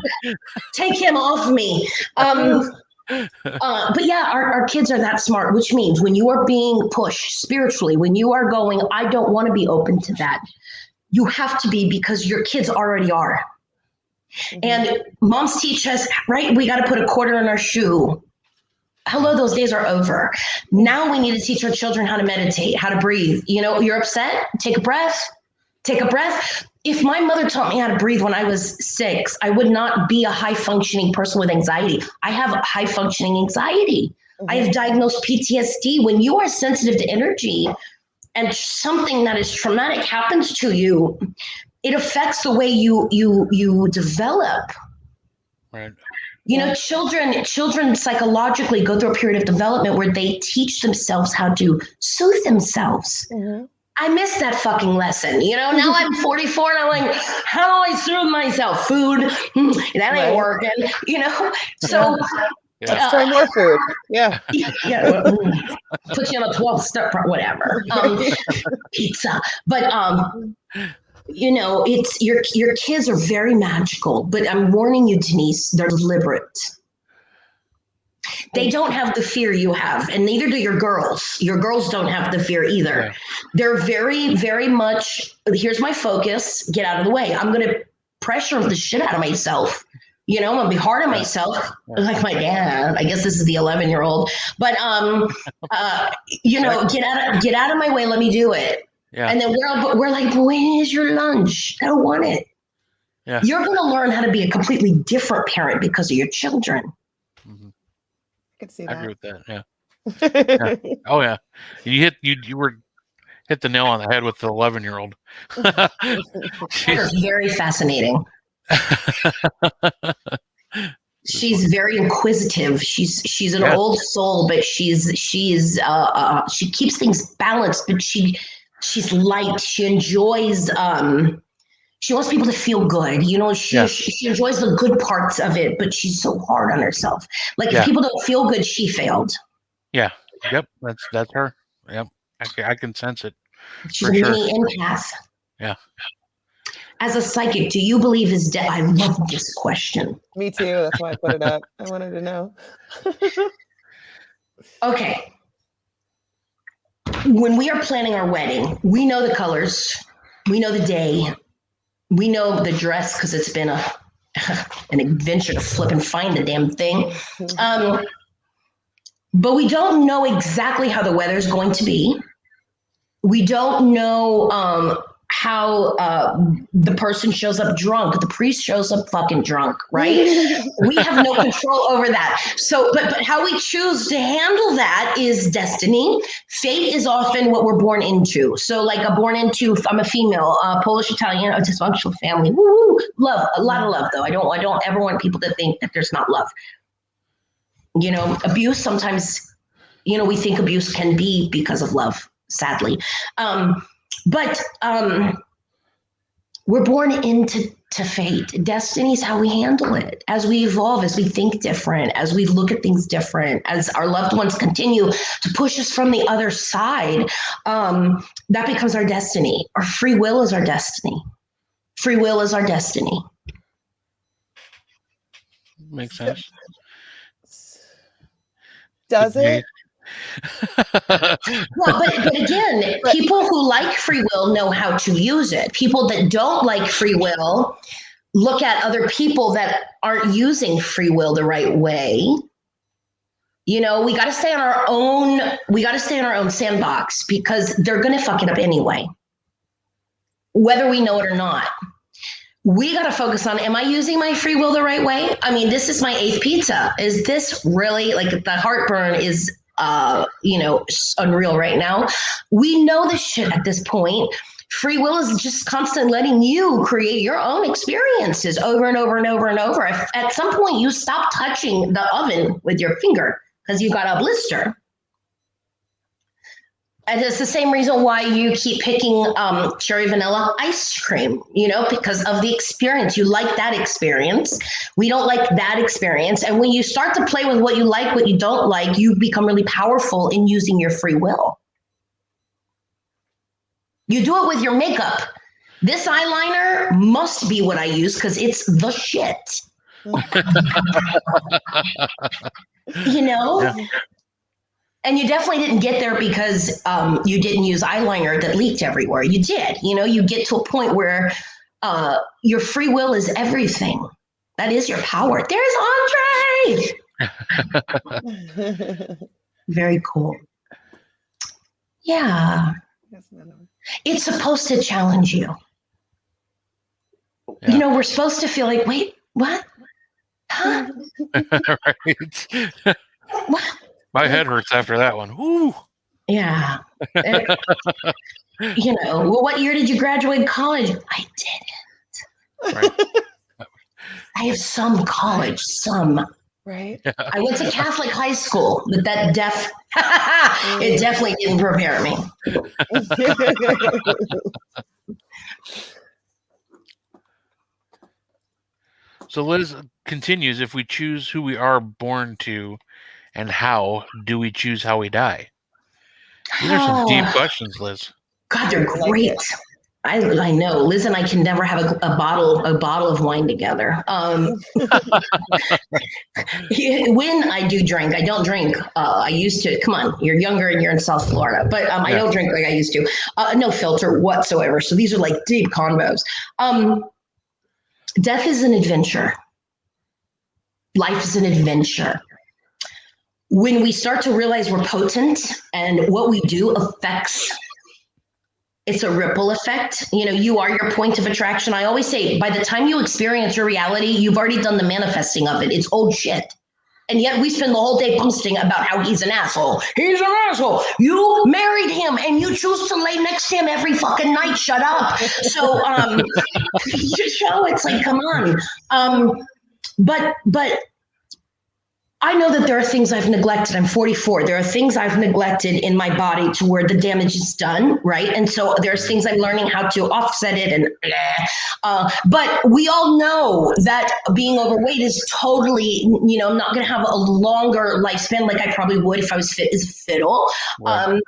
Take him off me. But yeah, our kids are that smart, which means when you are being pushed spiritually, when you are going, I don't want to be open to that, you have to be because your kids already are. Mm-hmm. And moms teach us, right? We got to put a quarter in our shoe. Hello, those days are over. Now we need to teach our children how to meditate, how to breathe. You know, you're upset, take a breath. Take a breath. If my mother taught me how to breathe when I was 6, I would not be a high-functioning person with anxiety. I have high-functioning anxiety. Mm-hmm. I have diagnosed PTSD. When you are sensitive to energy and something that is traumatic happens to you, it affects the way you develop. Right. You know, children psychologically go through a period of development where they teach themselves how to soothe themselves. Mm-hmm. I missed that fucking lesson. You know, now I'm 44 and I'm like, how do I soothe myself? Food, that ain't working, you know? So let's try more food. Yeah. Put you on a 12-step, whatever. Pizza. But you know, it's your kids are very magical, but I'm warning you, Denise, they're deliberate. They don't have the fear you have, and neither do your girls. Your girls don't have the fear either. Yeah. They're very, very much, here's my focus, get out of the way. I'm going to pressure the shit out of myself. You know, I'm going to be hard on myself, like my dad. I guess this is the 11-year-old. But, you know, get out of my way. Let me do it. Yeah. And then we're like, when is your lunch? I don't want it. Yeah. You're going to learn how to be a completely different parent because of your children. I could see that. I agree with that. Yeah. Oh yeah. You hit the nail on the head with the 11-year-old. She's very fascinating. She's very inquisitive. She's an old soul, but she keeps things balanced, but she's light. She enjoys she wants people to feel good. You know, she enjoys the good parts of it, but she's so hard on herself. Like if people don't feel good, she failed. Yeah. Yep. That's her. Yep. I can sense it. She's a mini empath. Yeah. As a psychic, do you believe is dead? I love this question. Me too. That's why I put it up. I wanted to know. Okay. When we are planning our wedding, we know the colors. We know the day. We know the dress because it's been an adventure to flip and find the damn thing. But we don't know exactly how the weather's going to be. We don't know how the person shows up drunk. The priest shows up fucking drunk, right? We have no control over that. So, but how we choose to handle that is destiny. Fate is often what we're born into. So like I'm a female, Polish, Italian, a dysfunctional family. Woo, love, a lot of love though. I don't ever want people to think that there's not love. You know, abuse sometimes, you know, we think abuse can be because of love, sadly. But we're born into fate. Destiny is how we handle it. As we evolve, as we think different, as we look at things different, as our loved ones continue to push us from the other side, that becomes our destiny. Our free will is our destiny. Free will is our destiny. Makes sense. Does it? Well, but again, people who like free will know how to use it. People that don't like free will look at other people that aren't using free will the right way. You know, we got to stay on our own. We got to stay in our own sandbox because they're going to fuck it up anyway, whether we know it or not. We got to focus on, am I using my free will the right way? I mean, this is my 8th pizza. Is this really, like, the heartburn is you know, unreal right now. We know this shit at this point. Free will is just constantly letting you create your own experiences over and over and over and over. If at some point you stop touching the oven with your finger because you got a blister, And it's the same reason why you keep picking cherry vanilla ice cream, because of the experience. You like that experience. We don't like that experience. And when you start to play with what you like, what you don't like, you become really powerful in using your free will. You do it with your makeup. This eyeliner must be what I use because it's the shit. Yeah. And you definitely didn't get there because you didn't use eyeliner that leaked everywhere. You did. You get to a point where your free will is everything. That is your power. There's Andre. Very cool. Yeah. It's supposed to challenge you. Yeah. We're supposed to feel like, wait, what? Huh? Right. What? My head hurts after that one. Woo. Yeah. Well, what year did you graduate college? I didn't. Right. I have some college, some. Right. I went to Catholic high school, but it definitely didn't prepare me. So Liz continues, if we choose who we are born to, and how do we choose how we die? These are some deep questions, Liz. God, they're great. I know. Liz and I can never have a bottle of wine together. When I do drink, I don't drink. I used to. Come on, you're younger and you're in South Florida, but I don't drink like I used to. No filter whatsoever. So these are like deep convos. Death is an adventure. Life is an adventure. When we start to realize we're potent and what we do affects, it's a ripple effect. You are your point of attraction. I always say, by the time you experience your reality, you've already done the manifesting of it. It's old shit. And yet we spend the whole day posting about how he's an asshole. He's an asshole. You married him and you choose to lay next to him every fucking night. Shut up. So, it's like, come on. But I know that there are things I've neglected. I'm 44. There are things I've neglected in my body to where the damage is done, right? And so there's things I'm learning how to offset it. But we all know that being overweight is totally, I'm not going to have a longer lifespan like I probably would if I was fit as a fiddle. Right.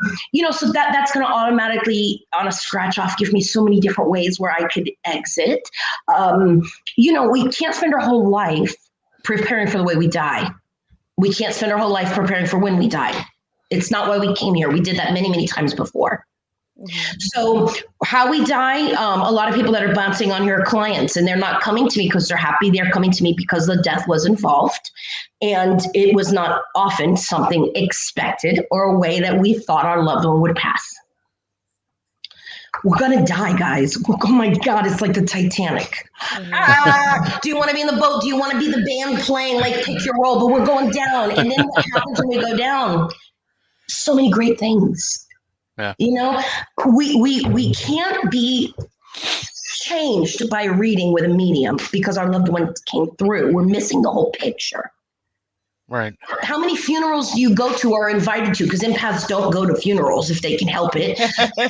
So that's going to automatically, on a scratch off, give me so many different ways where I could exit. We can't spend our whole life preparing for the way we die. We can't spend our whole life preparing for when we die. It's not why we came here. We did that many, many times before. Mm-hmm. So how we die, a lot of people that are bouncing on here are clients, and they're not coming to me because they're happy. They're coming to me because the death was involved. And it was not often something expected or a way that we thought our loved one would pass. We're going to die, guys. Oh my God, it's like the Titanic. Mm-hmm. Do you want to be in the boat? Do you want to be the band playing, like pick your role? But we're going down. And then what happens when we go down? So many great things. Yeah. We can't be changed by reading with a medium because our loved one came through. We're missing the whole picture. Right. How many funerals do you go to or are invited to? Because empaths don't go to funerals if they can help it.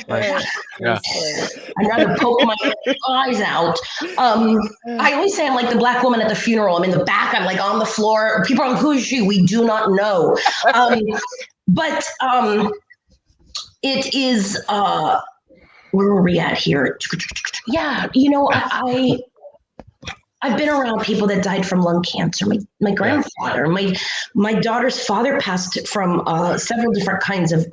Right. Yeah. I'd rather poke my eyes out. I always say I'm like the black woman at the funeral. I'm in the back. I'm like on the floor. People are like, who is she? We do not know. But it is, where were we at here? Yeah, I've been around people that died from lung cancer. My grandfather, my daughter's father passed from several different kinds of,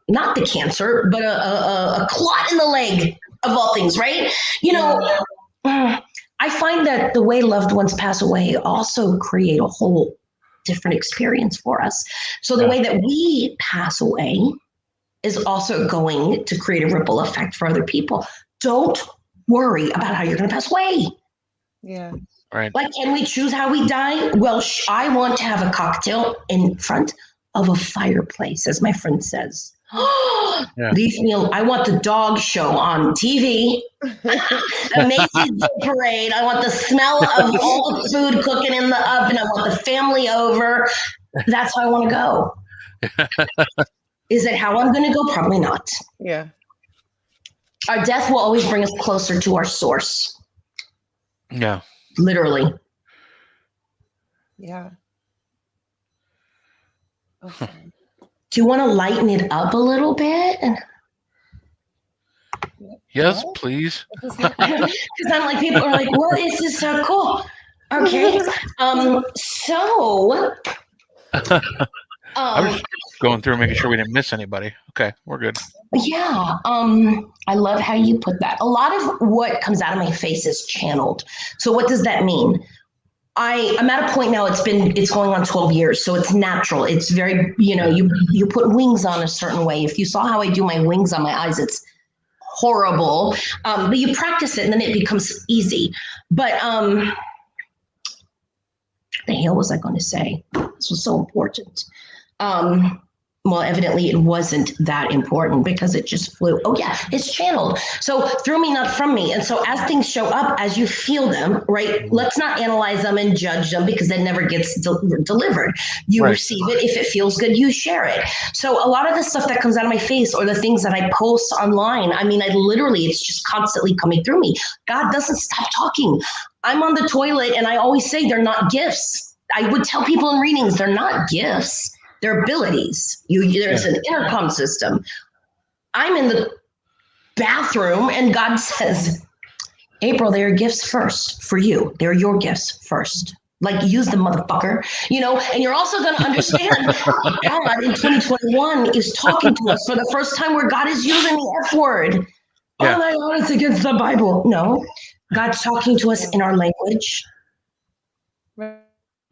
not the cancer, but a clot in the leg of all things, right? I find that the way loved ones pass away also create a whole different experience for us. So the way that we pass away is also going to create a ripple effect for other people. Don't worry about how you're going to pass away. Yeah. Right. Like, can we choose how we die? Well, I want to have a cocktail in front of a fireplace, as my friend says. Leave me alone. I want the dog show on TV, the Macy's parade. I want the smell of all the food cooking in the oven. I want the family over. That's how I want to go. Is it how I'm going to go? Probably not. Yeah. Our death will always bring us closer to our source. Yeah. Literally. Yeah. Okay. Do you want to lighten it up a little bit? Yes, please. Because I'm like, people are like, what is this so cool? Okay. So I'm just going through making sure we didn't miss anybody. Okay, we're good. yeah. I love how you put that. A lot of what comes out of my face is channeled. So what does that mean? I'm at a point now, it's going on 12 years. So it's natural. It's very, you put wings on a certain way. If you saw how I do my wings on my eyes, it's horrible. But you practice it and then it becomes easy. But what the hell was I going to say? This was so important. Well, evidently it wasn't that important because it just flew. Oh yeah, it's channeled. So through me, not from me. And so as things show up, as you feel them, right? Let's not analyze them and judge them because that never gets delivered. You receive it. If it feels good, you share it. So a lot of the stuff that comes out of my face or the things that I post online, I mean, it's just constantly coming through me. God doesn't stop talking. I'm on the toilet and I always say they're not gifts. I would tell people in readings, they're not gifts. They're abilities. There's an intercom system. I'm in the bathroom and God says, April, they are gifts first for you. They're your gifts first. Like, use them, motherfucker. And you're also going to understand God in 2021 is talking to us for the first time where God is using the F word. Yeah. Oh my God, it's against the Bible. No, God's talking to us in our language.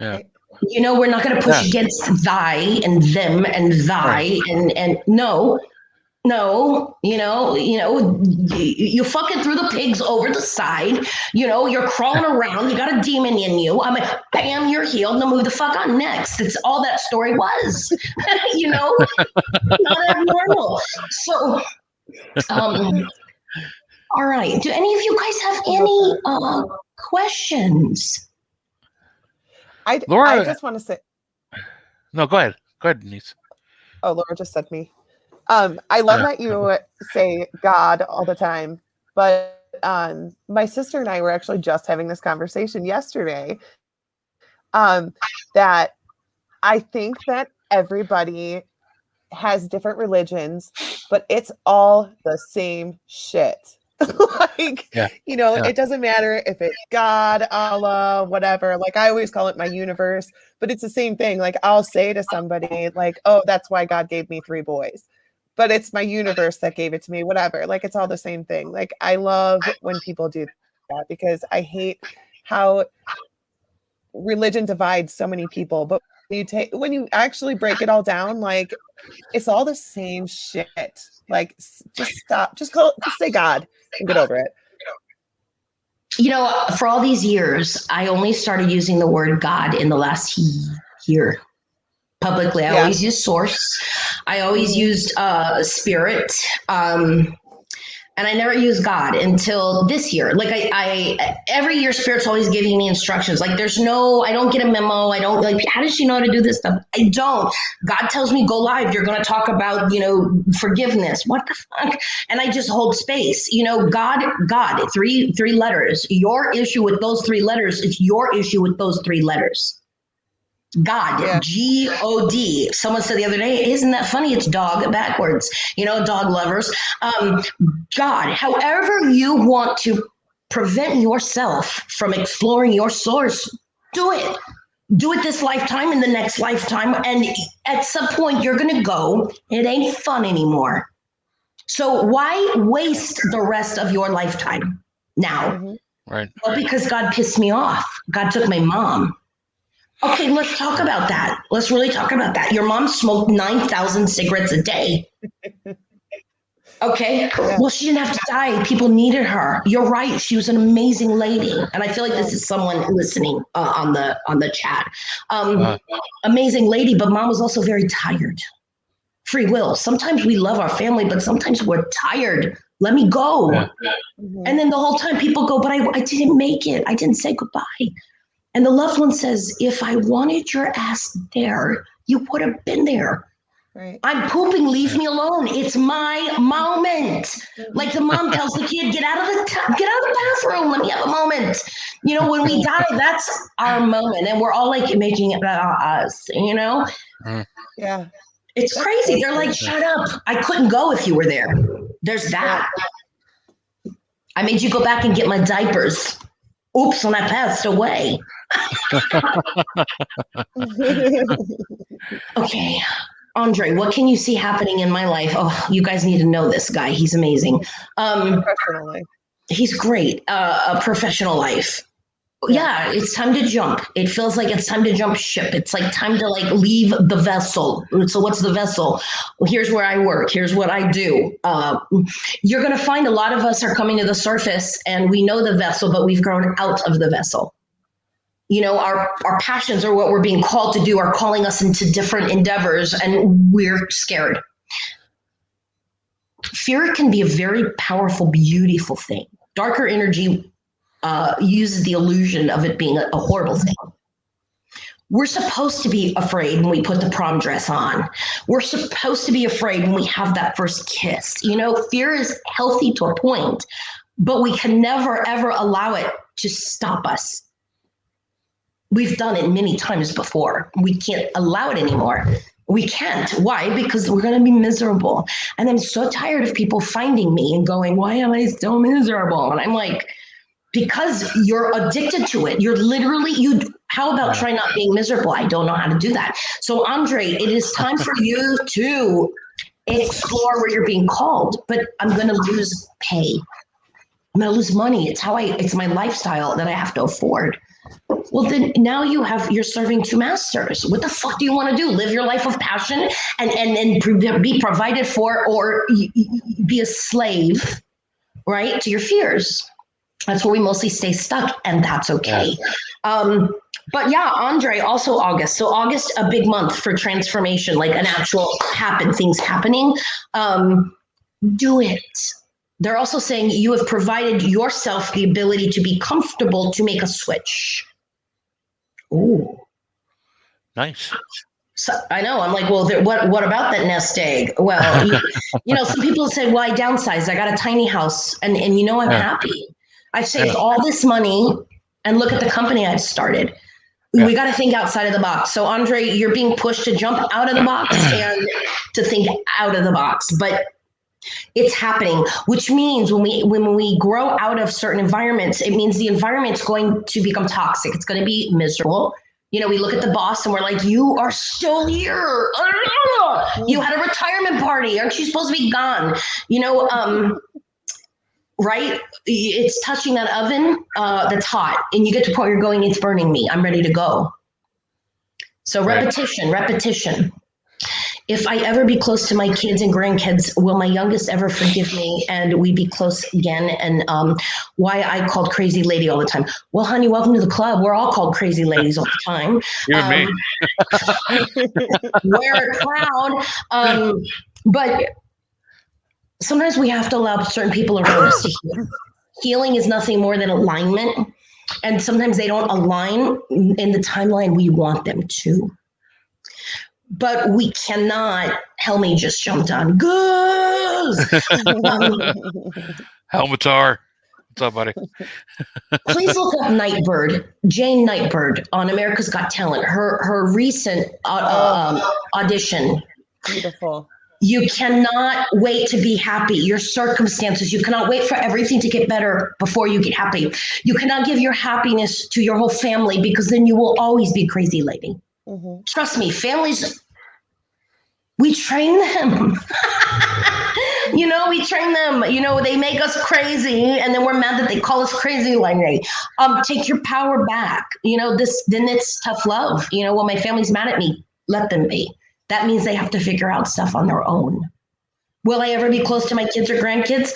Yeah. We're not going to push against thy and them and thy and no, you fucking threw the pigs over the side. You're crawling around. You got a demon in you. I'm like, bam, you're healed. Now move the fuck on next. That's all that story was. Not abnormal. So, all right. Do any of you guys have any questions? Laura, I just want to say. No, go ahead. Go ahead, Denise. Oh, Laura just said me. I love that you say God all the time, but my sister and I were actually just having this conversation yesterday. That I think that everybody has different religions, but it's all the same shit. It doesn't matter if it's God, Allah, whatever. Like, I always call it my universe, but it's the same thing. Like, I'll say to somebody like, oh, that's why God gave me 3 boys, but it's my universe that gave it to me, whatever. Like, it's all the same thing. Like, I love when people do that because I hate how religion divides so many people. But when you actually break it all down, like, it's all the same shit. Like, just stop, just say God and get over it. For all these years, I only started using the word God in the last year publicly. I always used source. I always used spirit. And I never used God until this year. Like, I every year Spirit's always giving me instructions. Like, I don't get a memo. I don't, like, how does she know how to do this stuff? I don't. God tells me, go live. You're going to talk about, forgiveness. What the fuck? And I just hold space. God, 3 letters. Your issue with those 3 letters is your issue with those 3 letters. God, G-O-D. Someone said the other day, isn't that funny? It's dog backwards, dog lovers. God, however you want to prevent yourself from exploring your source, do it. Do it this lifetime and the next lifetime. And at some point you're going to go, it ain't fun anymore. So why waste the rest of your lifetime now? Mm-hmm. Right. Well, because God pissed me off. God took my mom. Okay, let's talk about that. Let's really talk about that. Your mom smoked 9,000 cigarettes a day. Okay, well, she didn't have to die. People needed her. You're right. She was an amazing lady. And I feel like this is someone listening on the chat. Amazing lady, but mom was also very tired. Free will. Sometimes we love our family, but sometimes we're tired. Let me go. Mm-hmm. And then the whole time people go, but I didn't make it. I didn't say goodbye. And the loved one says, if I wanted your ass there, you would have been there. Right. I'm pooping, leave me alone. It's my moment. Like the mom tells the kid, get out of the bathroom. Let me have a moment. You know, when we die, that's our moment. And we're all like making it about us, you know? Yeah. It's That's crazy. so They're like, cool. shut up. I couldn't go if you were there. There's that. I made you go back and get my diapers. Oops, when I passed away. Okay. Andre, what can you see happening in my life? Oh, you guys need to know this guy. He's amazing. Professionally. He's great. A professional life. Yeah, it's time to jump. It feels like it's time to jump ship. It's like time to like leave the vessel. So what's the vessel? Well, here's where I work. Here's what I do. You're going to find a lot of us are coming to the surface and we know the vessel, but we've grown out of the vessel. You know, our passions or what we're being called to do are calling us into different endeavors and we're scared. Fear can be a very powerful, beautiful thing. Darker energy uses the illusion of it being a horrible thing. We're supposed to be afraid when we put the prom dress on. We're supposed to be afraid when we have that first kiss. You know, fear is healthy to a point, but we can never, ever allow it to stop us. We've done it many times before. We can't allow it anymore. We can't. Why? Because we're going to be miserable. And I'm so tired of people finding me and going, why am I so miserable? And I'm like, because you're addicted to it. You're literally, how about try not being miserable? I don't know how to do that. So Andre, it is time for you to explore where you're being called, but I'm going to lose pay. I'm going to lose money. It's my lifestyle that I have to afford. Well, then now you're serving two masters. What the fuck do you want to do? Live your life of passion and be provided for, or be a slave, right, to your fears. That's where we mostly stay stuck, and that's okay. But yeah, Andre, also August. So August, a big month for transformation, like an actual things happening. Do it. They're also saying you have provided yourself the ability to be comfortable to make a switch. Ooh. Nice. So, I know. I'm like, well, what about that nest egg? Well, you know, some people say, well, I downsized. I got a tiny house, and you know, I'm happy. I've saved all this money, and look at the company I've started. We got to think outside of the box. So, Andre, you're being pushed to jump out of the box and to think out of the box, but it's happening, which means when we grow out of certain environments, it means the environment's going to become toxic. It's going to be miserable. You know, we look at the boss and we're like, you are still here. You had a retirement party. Aren't you supposed to be gone? You know, right? It's touching that oven that's hot, and you get to the point where you're going, it's burning me. I'm ready to go. So repetition. If I ever be close to my kids and grandkids, will my youngest ever forgive me and we be close again? And why I called crazy lady all the time. Well, honey, welcome to the club. We're all called crazy ladies all the time. You and me. Wear a crown. But sometimes we have to allow certain people around us to heal. Healing is nothing more than alignment. And sometimes they don't align in the timeline we want them to. But we cannot. Helmy just jumped on. Goose! Helmatar. What's up, buddy? Please look up Nightbird, Jane Nightbird on America's Got Talent. Her recent audition. Beautiful. You cannot wait to be happy. Your circumstances, you cannot wait for everything to get better before you get happy. You cannot give your happiness to your whole family, because then you will always be a crazy lady. Mm-hmm. Trust me, families, we train them. We train them. They make us crazy, and then we're mad that they call us crazy lady. Take your power back. Then it's tough love. When my family's mad at me, let them be. That means they have to figure out stuff on their own. Will I ever be close to my kids or grandkids?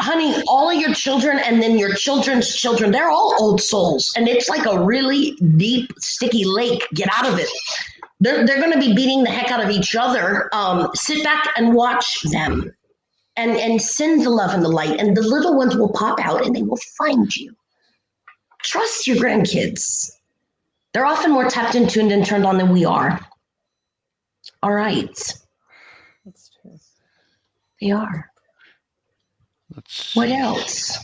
Honey, all of your children and then your children's children, they're all old souls. And it's like a really deep, sticky lake. Get out of it. They're going to be beating the heck out of each other. Sit back and watch them and send the love and the light. And the little ones will pop out and they will find you. Trust your grandkids. They're often more tapped into and turned on than we are. All right. That's true. They are. Let's What see. else?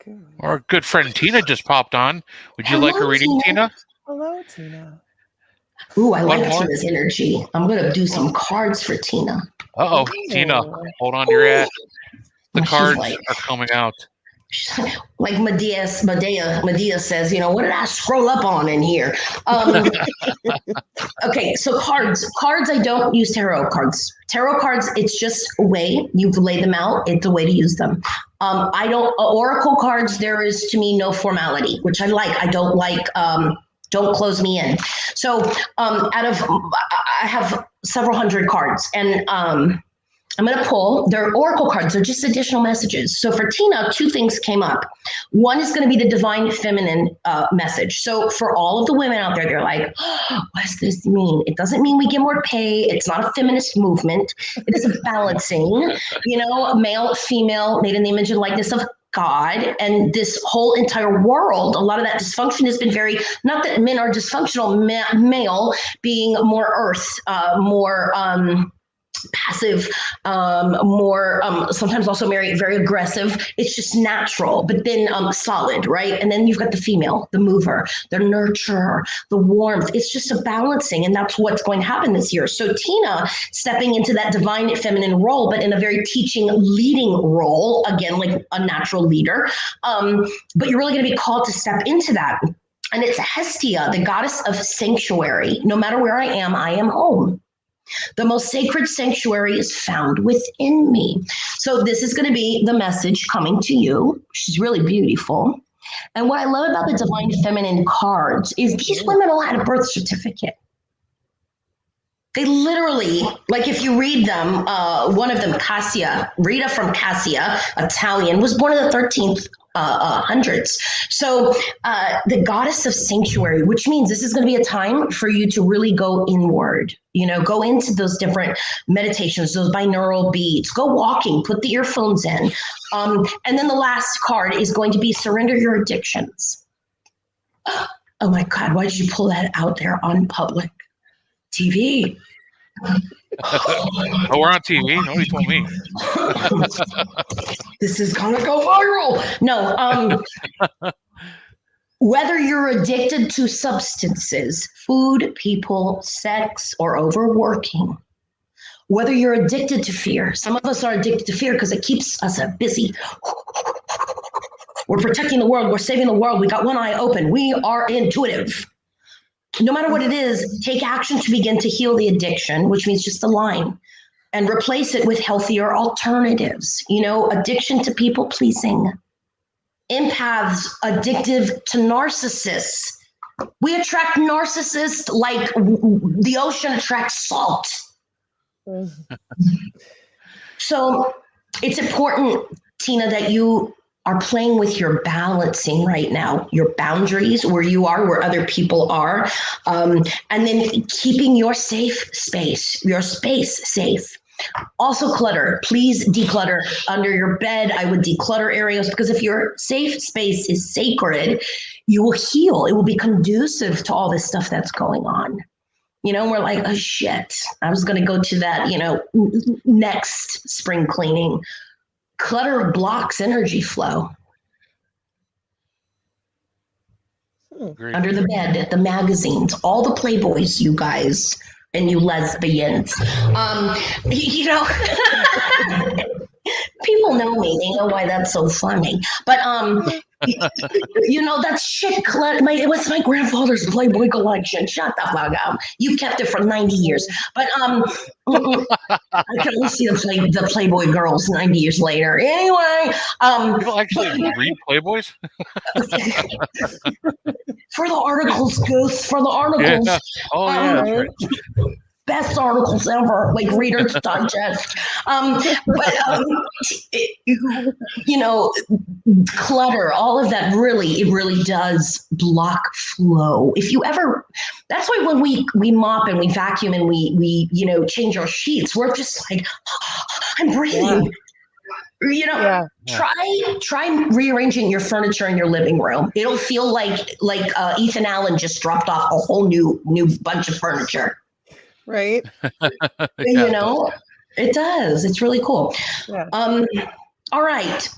Good. Our good friend Tina just popped on. Would you like a Hello, reading, Tina? Hello, Tina. Ooh, I One like more? Tina's energy. I'm going to do some cards for Tina. Uh-oh, Tina, hold on to your hat. The She's cards like- are coming out. Like Medea says, you know, what did I scroll up on in here? Okay, so cards. I don't use tarot cards. Tarot cards, it's just a way you lay them out. It's a way to use them. I don't, oracle cards, there is to me no formality, which I like. I don't like, don't close me in. So I have several hundred cards, and I'm going to pull. They're oracle cards. They're just additional messages. So for Tina, two things came up. One is going to be the divine feminine message. So for all of the women out there, they're like, oh, what does this mean? It doesn't mean we get more pay. It's not a feminist movement. It is a balancing, male, female, made in the image and likeness of God. And this whole entire world, a lot of that dysfunction has been not that men are dysfunctional, male being more earth, more passive, more sometimes also very aggressive. It's just natural, but then solid, right? And then you've got the female, the mover, the nurturer, the warmth. It's just a balancing, and that's what's going to happen this year. So Tina stepping into that divine feminine role, but in a very teaching, leading role, again, like a natural leader. But you're really going to be called to step into that. And it's Hestia, the goddess of sanctuary. No matter where I am home. The most sacred sanctuary is found within me. So this is going to be the message coming to you. She's really beautiful. And what I love about the divine feminine cards is these women all had a birth certificate. They literally, like if you read them, one of them, Cassia, Rita from Cassia, Italian, was born in the 13th hundreds. So the goddess of sanctuary, which means this is going to be a time for you to really go inward, go into those different meditations, those binaural beats, go walking, put the earphones in. And then the last card is going to be surrender your addictions. Oh my God, why did you pull that out there on public TV? Oh, we're on TV. Nobody told me. This is gonna go viral. No, whether you're addicted to substances, food, people, sex, or overworking, whether you're addicted to fear, some of us are addicted to fear because it keeps us busy. We're protecting the world. We're saving the world. We got one eye open. We are intuitive. No matter what it is, take action to begin to heal the addiction, which means just align and replace it with healthier alternatives. Addiction to people pleasing. Empaths addictive to narcissists. We attract narcissists like the ocean attracts salt. So it's important, Tina, that you are playing with your balancing right now, your boundaries, where you are, where other people are, and then keeping your safe space, your space safe. Also clutter, please declutter under your bed. I would declutter areas because if your safe space is sacred, you will heal. It will be conducive to all this stuff that's going on. We're like, oh shit, I was going to go to that, next spring cleaning. Clutter blocks energy flow. Great. Under the bed, the magazines, all the Playboys, you guys, and you lesbians. People know me. They know why that's so funny. But that's shit. It was my grandfather's Playboy collection. Shut the fuck up. You kept it for 90 years. But I can only see the Playboy girls 90 years later. Anyway, People actually read Playboys? For the articles, Goose. For the articles. Yeah. Oh yeah, that's right. Best articles ever, like Reader's Digest. Clutter, all of that it really does block flow. That's why when we mop and we vacuum and we change our sheets, we're just like, I'm breathing. Try rearranging your furniture in your living room. It'll feel like Ethan Allen just dropped off a whole new bunch of furniture. Right? You know, it does. It's really cool. Yeah. All right.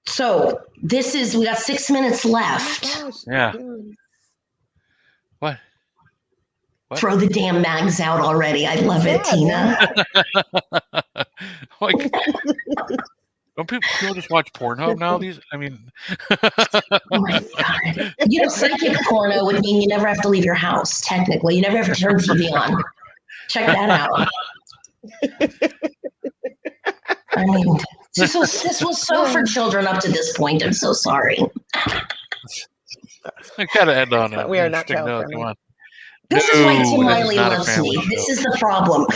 So we got 6 minutes left. Oh my gosh. Yeah. Dude. What? Throw the damn mags out already. I love it, Tina. Like, don't people just watch Pornhub now? I mean, Oh my God. You know, psychic porno would mean you never have to leave your house, technically. You never have to turn TV on. Check that out. I mean, this was so for children up to this point. I'm so sorry. I gotta end on a We are not interesting note. child-friendly. Come on. This is why Tim this is Wiley not a loves family me. This show. is the problem.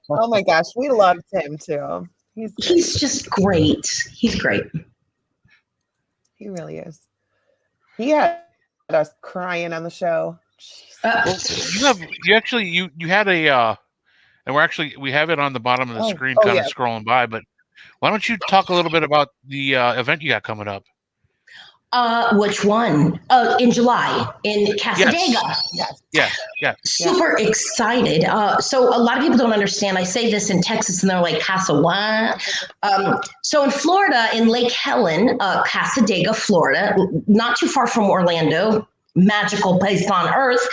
Oh my gosh, we loved him too. He's just great. He's great. He really is. He had us crying on the show. You had a and we have it on the bottom of the screen, kind of scrolling by. But why don't you talk a little bit about the event you got coming up? Which one? In July in Casadega. Yes. Yeah. Super excited. So a lot of people don't understand. I say this in Texas and they're like, Casa what? So in Florida, in Lake Helen, Casadega, Florida, not too far from Orlando, magical place on earth,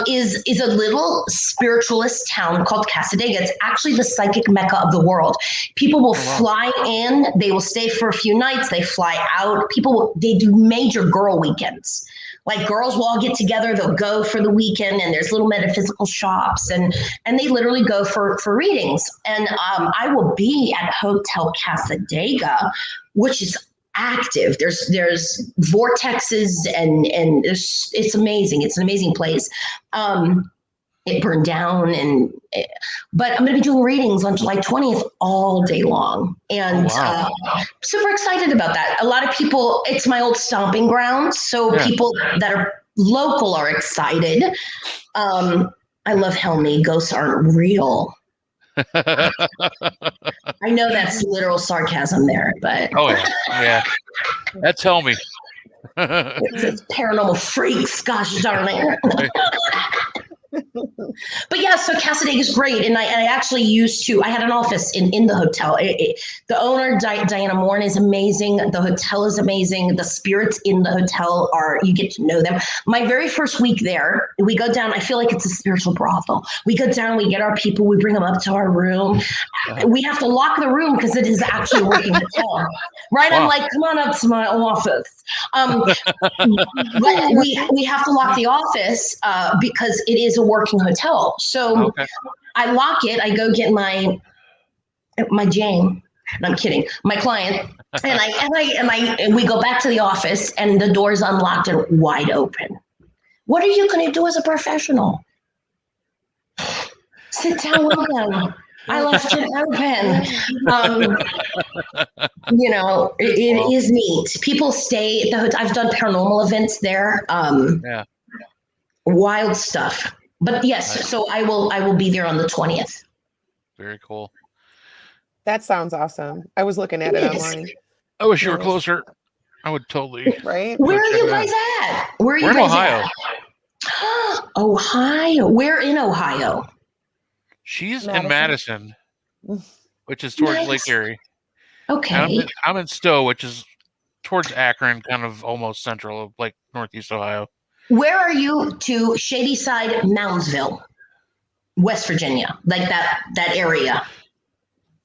is a little spiritualist town called Casadega. It's actually the psychic mecca of the world. People will fly in, they will stay for a few nights, they fly out. They do major girl weekends. Like girls will all get together, they'll go for the weekend, and there's little metaphysical shops, and they literally go for readings. And I will be at Hotel Casadega, which is active. There's vortexes and it's amazing. It's an amazing place. It burned down, but I'm going to be doing readings on July 20th all day long, and super excited about that. A lot of people, it's my old stomping ground, so people that are local are excited. I love Helmy. Ghosts aren't real. I know that's literal sarcasm there, but yeah, that's Helmy. It's paranormal freaks, gosh darn it. But yeah, so Casadega is great, and I actually I had an office in the hotel. The owner, Diana Morn, is amazing. The hotel is amazing. The spirits in the hotel you get to know them. My very first week there, we go down. I feel like it's a spiritual brothel. We go down, we get our people, we bring them up to our room. We have to lock the room because it is actually a working hotel. Right? Wow. I'm like, come on up to my office. But we have to lock the office because it is a working hotel. So I lock it. I go get my Jane. And I'm kidding. My client and we go back to the office, and the door's unlocked and wide open. What are you going to do as a professional? Sit down with them. I left it open. You know, it is neat. People stay at the hotel. I've done paranormal events there. Wild stuff. But yes, so I will be there on the 20th. Very cool. That sounds awesome. I was looking at it online. I wish you were closer. I would totally. Right? Where are you guys at? Where are you guys in Ohio. At? Ohio. Where in Ohio? She's in Madison, which is towards Lake Erie. Okay. I'm in Stowe, which is towards Akron, kind of almost central of like Northeast Ohio. Where are you to Shady Side, Moundsville, West Virginia, like that area?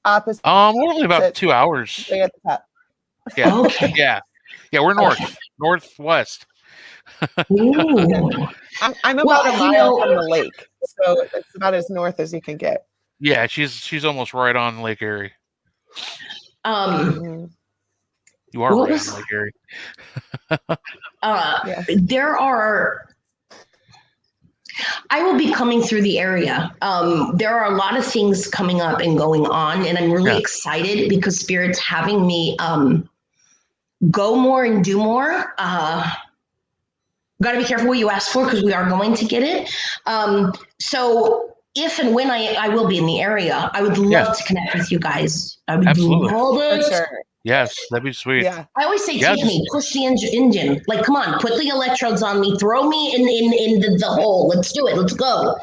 Opposite. We're only about 2 hours. Way at the top. Yeah. Okay. Yeah, we're northwest. I'm about a mile from the lake, so it's about as north as you can get. Yeah, she's almost right on Lake Erie. You are right on Lake Erie. There are. I will be coming through the area. There are a lot of things coming up and going on, and I'm really excited because Spirit's having me go more and do more. Got to be careful what you ask for because we are going to get it. So if and when I will be in the area, I would love to connect with you guys. I would love it. For sure. Yes, that'd be sweet. Yeah. I always say, Yeah, take me, push the engine. Like, come on, put the electrodes on me, throw me in the hole. Let's do it. Let's go.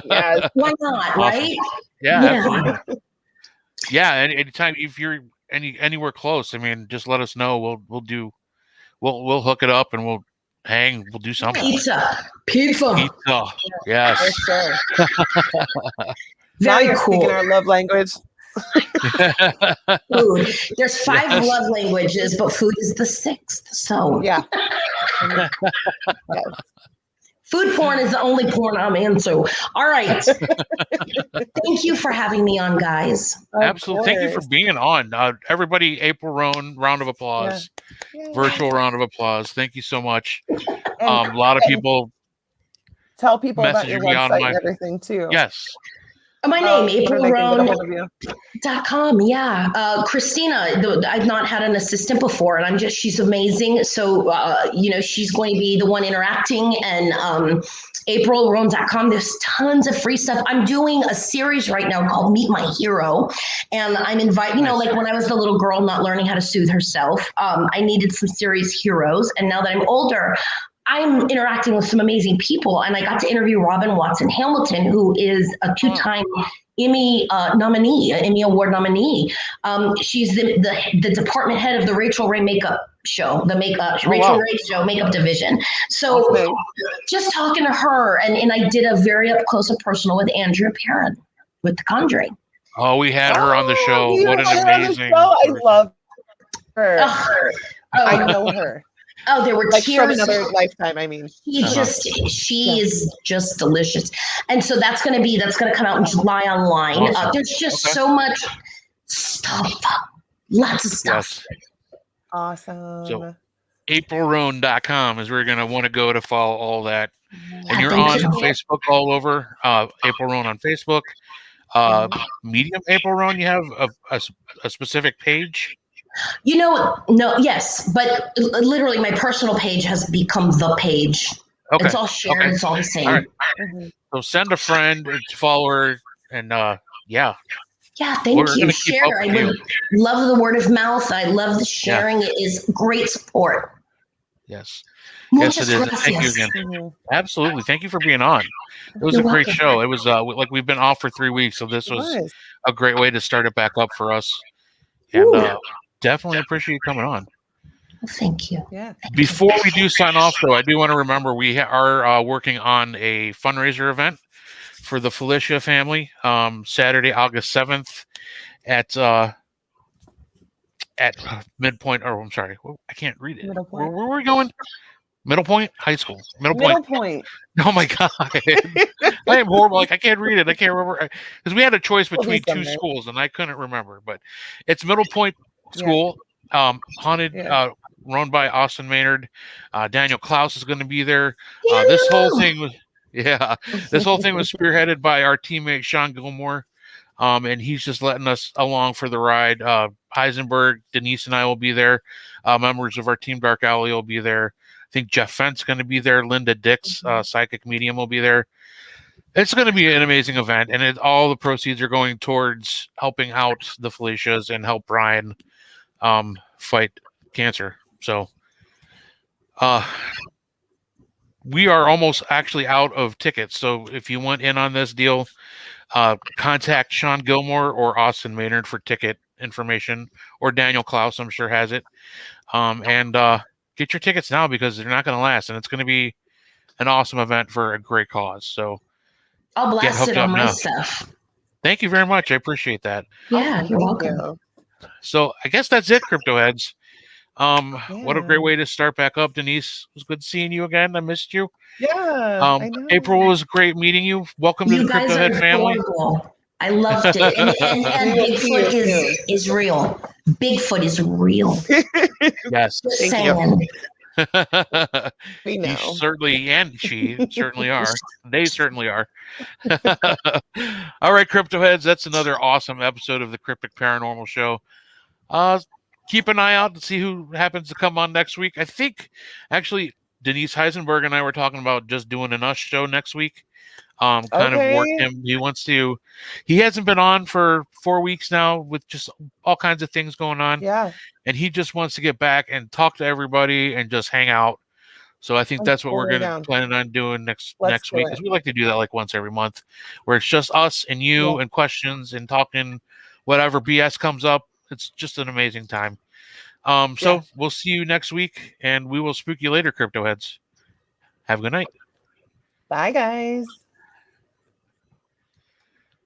Yes. Why not, Awesome. right? Yeah, absolutely. Yeah, and anytime if you're anywhere close, I mean, just let us know. We'll hook it up and we'll do something. Pizza. Pizza. Yes. For sure. Now Very you're cool. speaking our love language. Food. There's 5 Yes. love languages, but food is the 6th. So Yeah. Yes. food porn is the only porn I'm into. All right. Thank you for having me on, guys. Of Absolutely. Thank you for course. being on. Everybody, April Roane, round of applause. Yeah. Virtual round of applause. Thank you so much. And A lot of people tell people about your messaging me on website my and everything too. yes. My name, where they can get a hold of you. aprilroane.com. Yeah. Christina, I've not had an assistant before, and she's amazing. So, she's going to be the one interacting, and aprilroane.com. There's tons of free stuff. I'm doing a series right now called Meet My Hero, and I'm inviting, like when I was the little girl not learning how to soothe herself, I needed some serious heroes. And now that I'm older, I'm interacting with some amazing people, and I got to interview Robin Watson Hamilton, who is a 2-time Emmy Emmy Award nominee. She's the department head of the Rachel Ray makeup show, Rachel Ray show makeup division. So just talking to her, and I did a very up close and personal with Andrea Perron with The Conjuring. Oh, we had her on the show. What an amazing! I love her. I know her. Oh, there were Like tears. from another lifetime. I mean, she is just delicious, and so that's going to come out in July online. Awesome. There's just so much stuff, lots of stuff. Yes. Awesome. So aprilroane.com is where you're going to want to go to follow all that. And you're on Facebook all over. April Roane on Facebook. Medium April Roane, you have a specific page? No, yes, but literally my personal page has become the page. Okay. It's all shared. Okay. It's all the same. All right. So send a friend, follow her, and yeah. Yeah, thank you. Share. I would love the word of mouth. I love the sharing. It is great support. Yes. Muchas yes, it is. Gracias. Thank you again. Absolutely. Thank you for being on. It was a great show. It was like we've been off for 3 weeks, so this was a great way to start it back up for us. And definitely appreciate you coming on. Thank you. Yeah. Before we do sign off, though, I do want to remember we are working on a fundraiser event for the Felicia family Saturday, August 7th at Midpoint. Oh, I'm sorry. I can't read it. Where are we going? Middle Point High School. Middle Point. Oh my God. I am horrible. Like I can't read it. I can't remember because we had a choice between 2 schools and I couldn't remember, but it's Middle Point School. Haunted, run by Austin Maynard. Daniel Klaus is going to be there. This whole thing was spearheaded by our teammate Sean Gilmore. And he's just letting us along for the ride. Heisenberg, Denise, and I will be there. Members of our team Dark Alley will be there. I think Jeff Fent's going to be there. Linda Dix, Psychic Medium, will be there. It's going to be an amazing event, and all the proceeds are going towards helping out the Felicias and help Brian fight cancer. So we are almost actually out of tickets. So if you want in on this deal, contact Sean Gilmore or Austin Maynard for ticket information, or Daniel Klaus, I'm sure, has it. And get your tickets now because they're not going to last, and it's going to be an awesome event for a great cause. So I'll blast it on my stuff. Thank you very much. I appreciate that. Yeah, you're welcome. So I guess that's it, Crypto Heads. What a great way to start back up. Denise, it was good seeing you again. I missed you. Yeah. April, was great meeting you. Welcome to the Crypto Head family. I loved it. And Bigfoot is real. Bigfoot is real. Yes. Thank you. We know. He certainly, and she certainly are. They certainly are. All right, Crypto Heads, that's another awesome episode of the Cryptic Paranormal Show. Keep an eye out to see who happens to come on next week. I think, actually, Denise Heisenberg and I were talking about just doing an Us show next week. Kind of work Okay. him. He hasn't been on for 4 weeks now with just all kinds of things going on. Yeah. And he just wants to get back and talk to everybody and just hang out. So I think I'm that's what we're totally going to down. planning on doing Let's next do week, it. because we like to do that like once every month, where it's just us and you Yeah. and questions and talking whatever BS comes up. It's just an amazing time. So Yeah. we'll see you next week, and we will spook you later, crypto heads. Have a good night. Bye, guys.